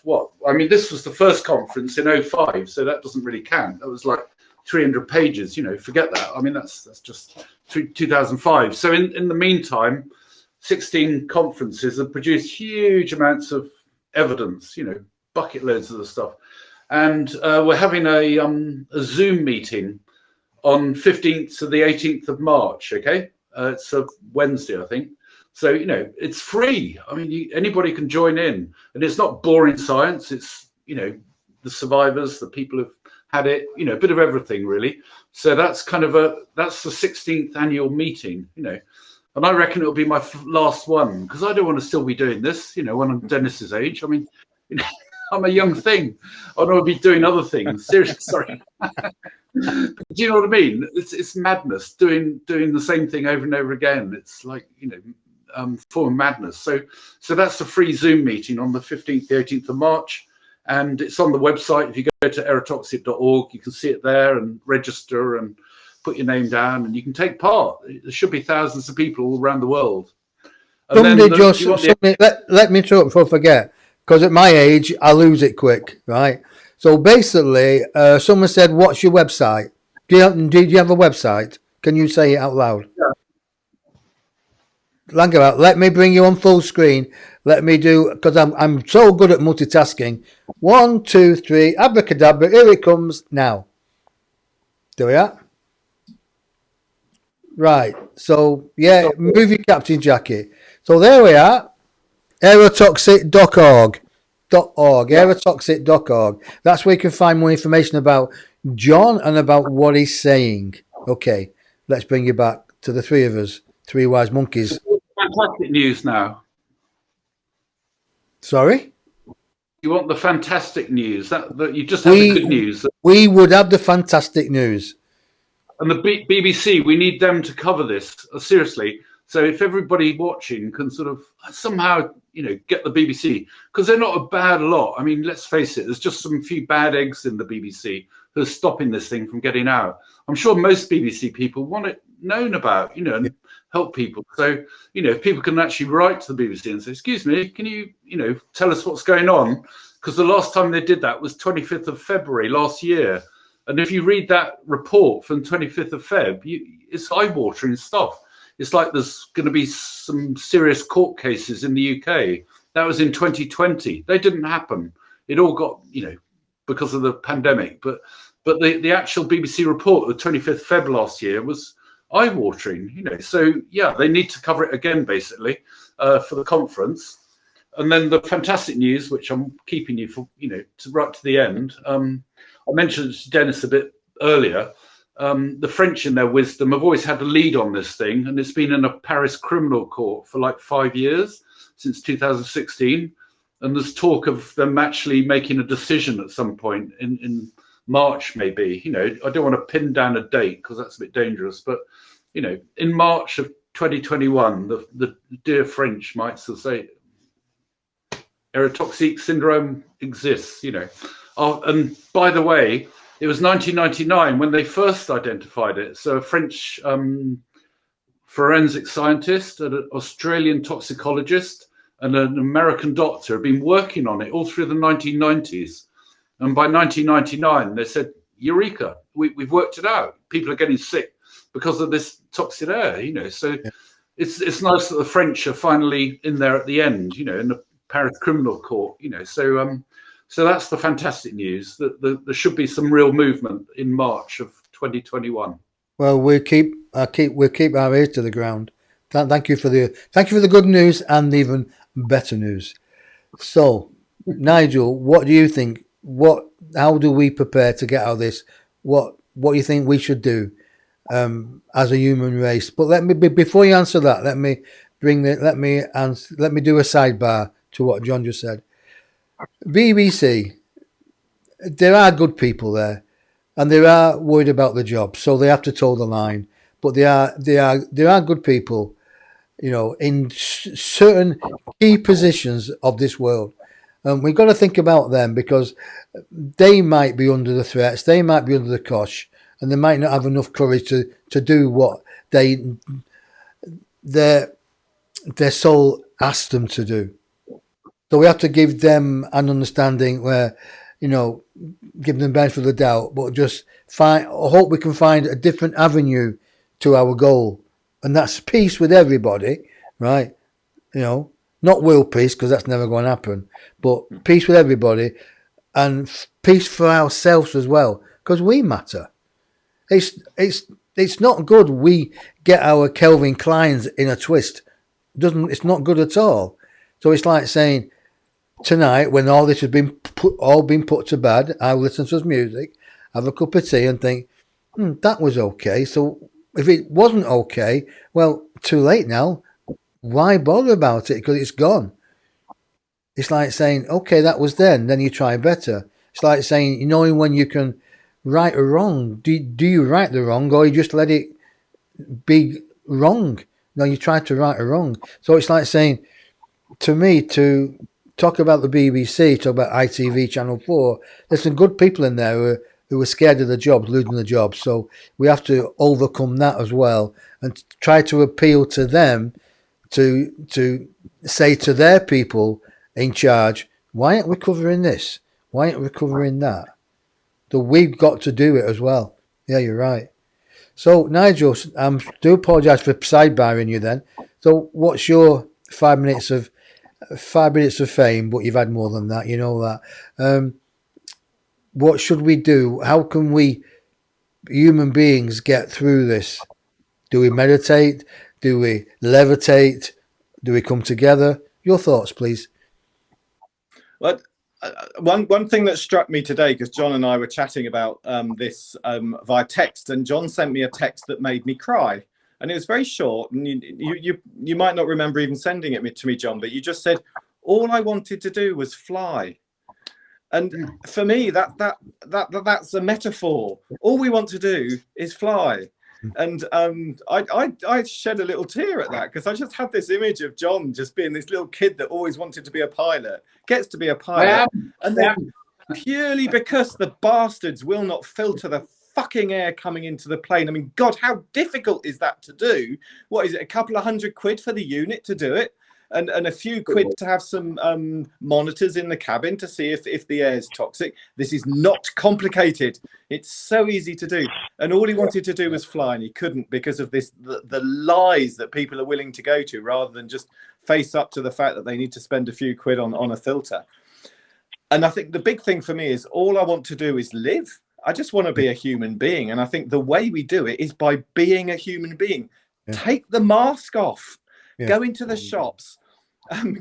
this was the first conference in 2005, so that doesn't really count. That was like 300 pages, forget that. That's just 2005. So in the meantime, 16 conferences have produced huge amounts of evidence, bucket loads of the stuff. And we're having a Zoom meeting on 15th to the 18th of March, okay? It's a Wednesday, I think. So, it's free. Anybody can join in, and it's not boring science. It's, the survivors, the people who've had it, a bit of everything really. So that's that's the 16th annual meeting, and I reckon it'll be my last one, because I don't want to still be doing this, when I'm Denis's age. I'm a young thing. I want to be doing other things. Seriously, sorry. Do you know what I mean? It's madness doing the same thing over and over again. It's like, form of madness. So that's the free Zoom meeting on the 15th, the 18th of March, and it's on the website. If you go to aerotoxic.org, you can see it there and register and put your name down, and you can take part. There should be thousands of people all around the world. And let me interrupt before I forget, because at my age, I lose it quick, right? So basically, someone said, what's your website? Do you have a website? Can you say it out loud? Yeah. Langerout, let me bring you on full screen. Let me do, because I'm so good at multitasking. 1, 2, 3, abracadabra, here it comes now. Do we that? Right, so yeah, move your captain jacket. So there we are, aerotoxic.org. Aerotoxic.org. That's where you can find more information about John and about what he's saying. Okay, let's bring you back to the three of us, three wise monkeys. Fantastic news now. Sorry? You want the fantastic news? That you just have the good news. We would have the fantastic news. And the BBC, we need them to cover this seriously. So if everybody watching can sort of somehow, get the BBC, because they're not a bad lot. Let's face it, there's just some few bad eggs in the BBC who are stopping this thing from getting out. I'm sure most BBC people want it known about, and help people. So, if people can actually write to the BBC and say, excuse me, can you, tell us what's going on? Because the last time they did that was 25th of February last year. And if you read that report from 25th of Feb, it's eye-watering stuff. It's like there's going to be some serious court cases in the UK. That was in 2020. They didn't happen. It all got, because of the pandemic. But the actual BBC report of 25th Feb last year was eye-watering, So, yeah, they need to cover it again, basically, for the conference. And then the fantastic news, which I'm keeping you for, right to the end. I mentioned to Denis a bit earlier. The French, in their wisdom, have always had a lead on this thing, and it's been in a Paris criminal court for like 5 years, since 2016. And there's talk of them actually making a decision at some point in March, maybe. I don't want to pin down a date because that's a bit dangerous, but in March of 2021, the dear French might still say aerotoxic syndrome exists. And by the way, it was 1999 when they first identified it. So a French forensic scientist, an Australian toxicologist, and an American doctor have been working on it all through the 1990s. And by 1999, they said, Eureka, we've worked it out. People are getting sick because of this toxic air, So yeah. It's nice that the French are finally in there at the end, in the Paris criminal court, So that's the fantastic news, that there should be some real movement in March of 2021. Well, we'll keep our ears to the ground. Thank you for the good news and even better news. So Nigel, what do you think? How do we prepare to get out of this? What do you think we should do as a human race? But let me before you answer that, let me do a sidebar to what John just said. BBC, there are good people there, and they are worried about the job, so they have to toe the line. But there are good people, in certain key positions of this world. And we've got to think about them because they might be under the threats, they might be under the cosh, and they might not have enough courage to do what their soul asked them to do. So we have to give them an understanding where, give them the benefit of the doubt, but just hope we can find a different avenue to our goal. And that's peace with everybody, right? Not world peace, because that's never going to happen, but peace with everybody and peace for ourselves as well, because we matter. It's not good we get our Kelvin Kleins in a twist. It's not good at all. So it's like saying, tonight, when all this has been put to bed, I'll listen to his music, have a cup of tea, and think, that was okay. So if it wasn't okay, well, too late now. Why bother about it? Because it's gone. It's like saying, okay, that was then you try better. It's like saying, knowing when you can right or wrong. Do you right the wrong, or you just let it be wrong? No, you try to right or wrong. So it's like saying, to me, to talk about the BBC, talk about ITV Channel 4, there's some good people in there who are scared of the jobs, losing the jobs. So we have to overcome that as well and try to appeal to them to say to their people in charge, why aren't we covering this? Why aren't we covering that? So we've got to do it as well. Yeah, you're right. So Nigel, I do apologise for sidebarring you then. So what's your 5 minutes of fame? But you've had more than that, you know that. What should we do? How can we human beings get through this? Do we meditate? Do we levitate? Do we come together? Your thoughts, please. Well, one thing that struck me today, because John and I were chatting about this via text, and John sent me a text that made me cry, and it was very short. And you might not remember even sending it to me, John, but you just said, "All I wanted to do was fly." And for me, that's a metaphor. All we want to do is fly. And I shed a little tear at that, because I just had this image of John just being this little kid that always wanted to be a pilot, gets to be a pilot, and then purely because the bastards will not filter the fucking air coming into the plane. I mean, God, how difficult is that to do? What is it, a couple of £100 for the unit to do it? And a few quid to have some monitors in the cabin to see if the air is toxic. This is not complicated. It's so easy to do. And all he wanted to do was fly, and he couldn't because of the lies that people are willing to go to, rather than just face up to the fact that they need to spend a few quid on a filter. And I think the big thing for me is, all I want to do is live. I just want to be a human being. And I think the way we do it is by being a human being. Yeah. Take the mask off. Yeah. Go into the shops.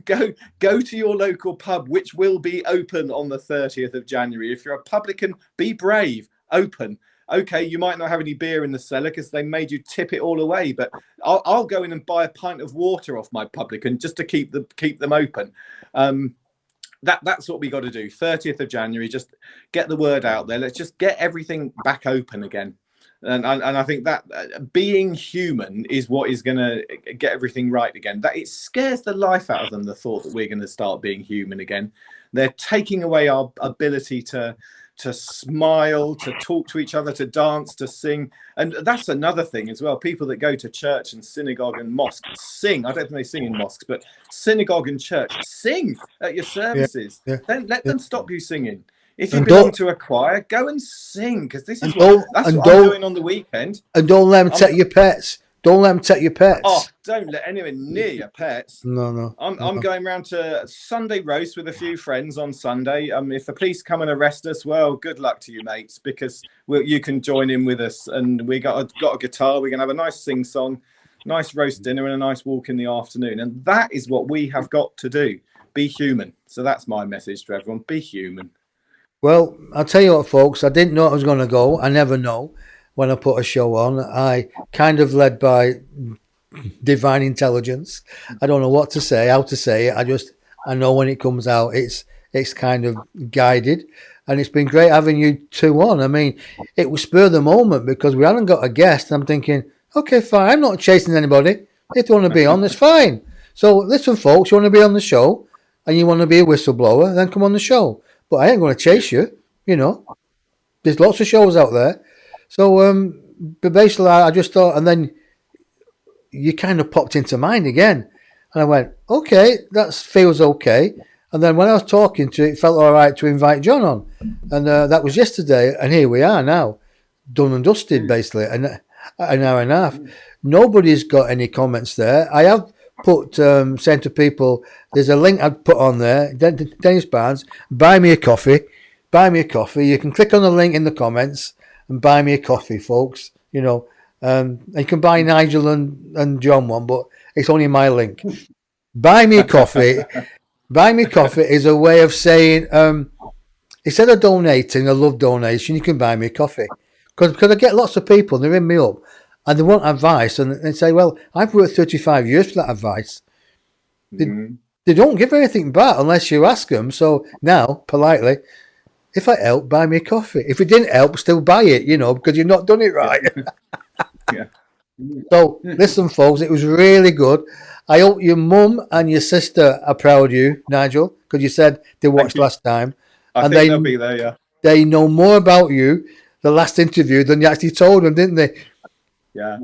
Go to your local pub, which will be open on the 30th of January. If you're a publican, be brave, open. Okay, you might not have any beer in the cellar because they made you tip it all away, but I'll go in and buy a pint of water off my publican just to keep them open. That's what we got to do. 30th of January, just get the word out there. Let's just get everything back open again. And I think that being human is what is going to get everything right again. That it scares the life out of them, the thought that we're going to start being human again. They're taking away our ability to smile, to talk to each other, to dance, to sing. And that's another thing as well. People that go to church and synagogue and mosque sing. I don't think they sing in mosques, but synagogue and church, sing at your services. Yeah. Don't let them stop you singing. If you belong to a choir, go and sing, because this is what I'm doing on the weekend. And don't let them take your pets. Don't let them take your pets. Oh, don't let anyone near your pets. No. I'm going round to Sunday roast with a few friends on Sunday. If the police come and arrest us, well, good luck to you, mates, because you can join in with us. And we got a guitar. We're going to have a nice sing-song, nice roast dinner, and a nice walk in the afternoon. And that is what we have got to do. be human. So that's my message to everyone: be human. Well, I'll tell you what, folks, I didn't know I was going to go. I never know when I put a show on. I kind of led by divine intelligence. I don't know what to say, how to say it. I know when it comes out, it's kind of guided. And it's been great having you two on. I mean, it was spur of the moment because we hadn't got a guest. I'm thinking, okay, fine, I'm not chasing anybody. If they want to be on, that's fine. So listen, folks, you want to be on the show and you want to be a whistleblower, then come on the show. But I ain't going to chase you, you know. There's lots of shows out there. So, but basically, I just thought, and then you kind of popped into mind again. And I went, okay, that feels okay. And then when I was talking to it, it felt all right to invite John on. And that was yesterday. And here we are now, done and dusted, basically, an hour and a half. Nobody's got any comments there. I have put, saying to people, there's a link I've put on there, Denis Barnes, buy me a coffee. Buy me a coffee. You can click on the link in the comments and buy me a coffee, folks. You know, you can buy Nigel and John one, but it's only my link. Buy me a coffee. Buy me coffee is a way of saying, instead of donating, I love donation, you can buy me a coffee. Because I get lots of people, they ring me up and they want advice and they say, well, I've worked 35 years for that advice. They don't give anything back unless you ask them. So now, politely, if I help, buy me a coffee. If it didn't help, still buy it, you know, because you've not done it right. Yeah. So listen, folks, it was really good. I hope your mum and your sister are proud of you, Nigel, because you said they watched last time. I and think they'll be there, yeah. They know more about you, the last interview, than you actually told them, didn't they? Yeah.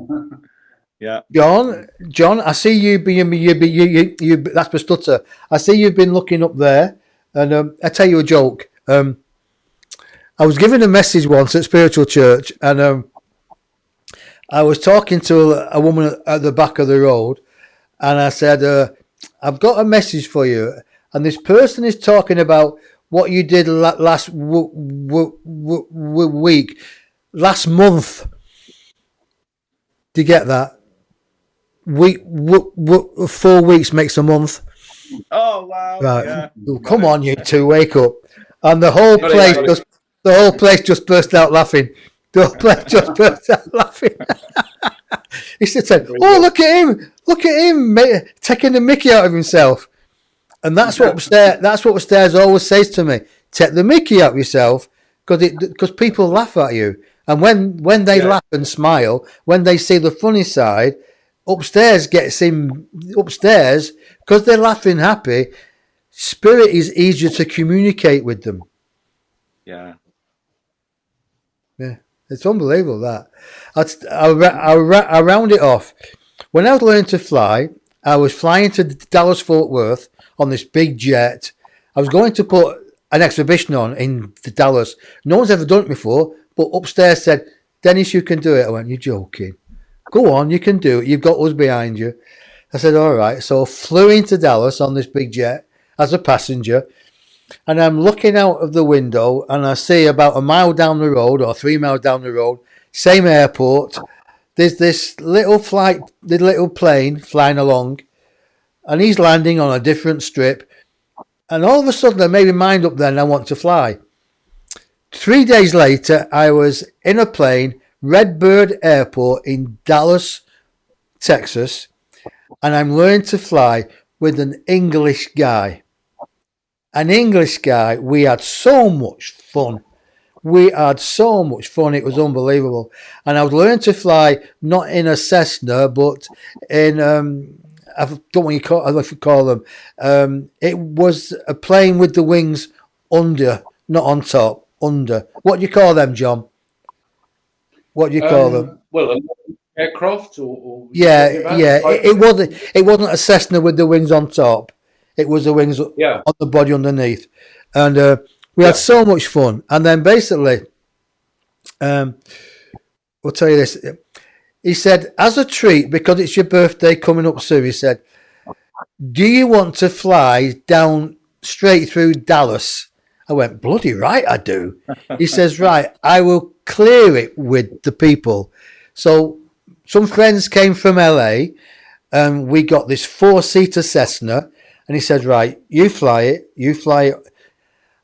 Yeah. John, I see you being you. That's my stutter. I see you've been looking up there, and I tell you a joke. I was given a message once at Spiritual Church, and I was talking to a woman at the back of the road, and I said, I've got a message for you. And this person is talking about what you did last week, last month. Do you get that? 4 weeks makes a month. Oh, wow. Right. Yeah. Come on, you two, wake up. And the whole place just burst out laughing. The whole place just burst out laughing. He said, "Oh, look at him, mate, taking the mickey out of himself." And that's what upstairs always says to me: take the mickey out of yourself, because people laugh at you, and when they laugh and smile, when they see the funny side, upstairs gets him upstairs because they're laughing happy. Spirit is easier to communicate with them. Yeah. Yeah. It's unbelievable that. I'll round it off. When I was learning to fly, I was flying to Dallas Fort Worth on this big jet. I was going to put an exhibition on in Dallas. No one's ever done it before, but upstairs said, "Denis, you can do it." I went, "You're joking. Go on, you can do it. You've got us behind you." I said, "All right." So I flew into Dallas on this big jet as a passenger. And I'm looking out of the window and I see about a mile down the road or 3 miles down the road, same airport, there's this little plane flying along and he's landing on a different strip. And all of a sudden I made my mind up then I want to fly. 3 days later, I was in a plane, Redbird Airport in Dallas, Texas, and I'm learning to fly with an English guy. We had so much fun. It was unbelievable. And I was learning to fly not in a Cessna, but in, I don't know what you call them. It was a plane with the wings under, not on top, under. What do you call them, John? What do you call them? Well, an aircraft or yeah. It wasn't a Cessna with the wings on top. It was the wings on the body underneath. And we had so much fun. And then basically, I'll tell you this. He said, as a treat, because it's your birthday coming up soon, he said, "Do you want to fly down straight through Dallas?" I went, "Bloody right, I do." He says, "Right, I will clear it with the people." So some friends came from LA and we got this 4-seater Cessna. And he said, right, you fly it.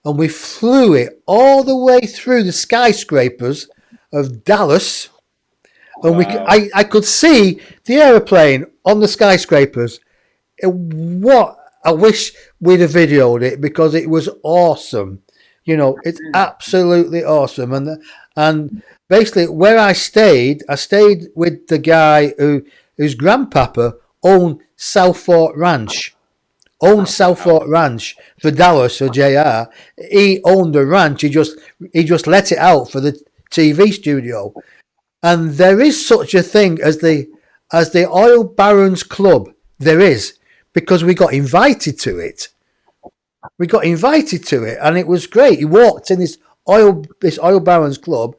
And we flew it all the way through the skyscrapers of Dallas. And Wow. I could see the aeroplane on the skyscrapers. What I wish we'd have videoed it, because it was awesome. You know, it's absolutely awesome. And basically where I stayed with the guy whose grandpapa owned Southport Ranch. For Dallas, for JR. He owned the ranch. He just let it out for the TV studio. And there is such a thing as the Oil Barons Club. There is, because we got invited to it. And it was great. You walked in this Oil Barons Club,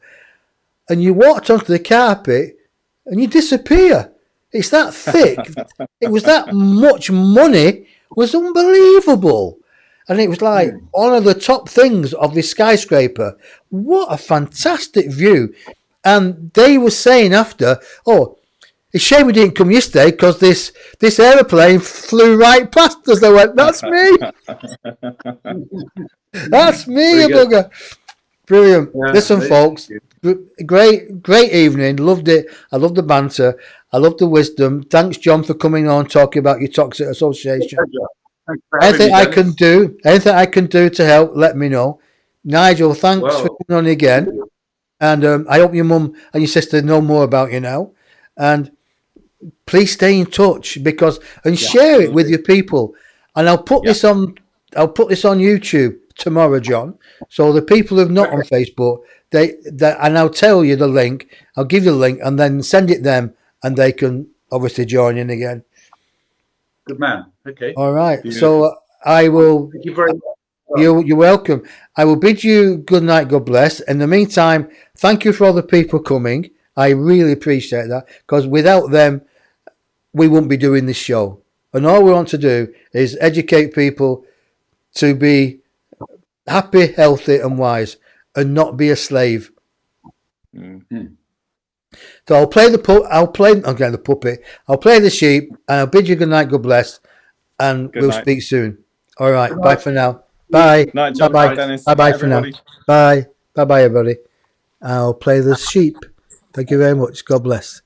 and you walked onto the carpet, and you disappear. It's that thick. It was that much money. It was unbelievable. And it was like one of the top things of this skyscraper. What a fantastic view. And they were saying after, oh, it's a shame we didn't come yesterday, because this aeroplane flew right past us. They went, that's me. That's me, you bugger. Brilliant. Yeah, listen, folks, great evening. Loved it. I loved the banter. I loved the wisdom. Thanks, John, for coming on, talking about your toxic association. Anything I can do to help, let me know. Nigel, thanks for coming on again. And I hope your mum and your sister know more about you now. And please stay in touch, and share it with your people. And I'll put this on YouTube tomorrow, John. So the people who've not on Facebook, and I'll tell you the link. I'll give you the link, and then send it them, and they can obviously join in again. Good man. Okay. All right. Beautiful. So I will. Thank you very much. You're welcome. I will bid you good night. God bless. In the meantime, thank you for all the people coming. I really appreciate that, because without them, we wouldn't be doing this show. And all we want to do is educate people to be happy, healthy, and wise, and not be a slave. Mm-hmm. So I'll play the puppet. I'll play the sheep, and I'll bid you good night. God bless, and we'll speak soon. All right. Bye for now. Bye. Night, John. Bye. Dennis. Bye for now. Bye. Bye, everybody. I'll play the sheep. Thank you very much. God bless.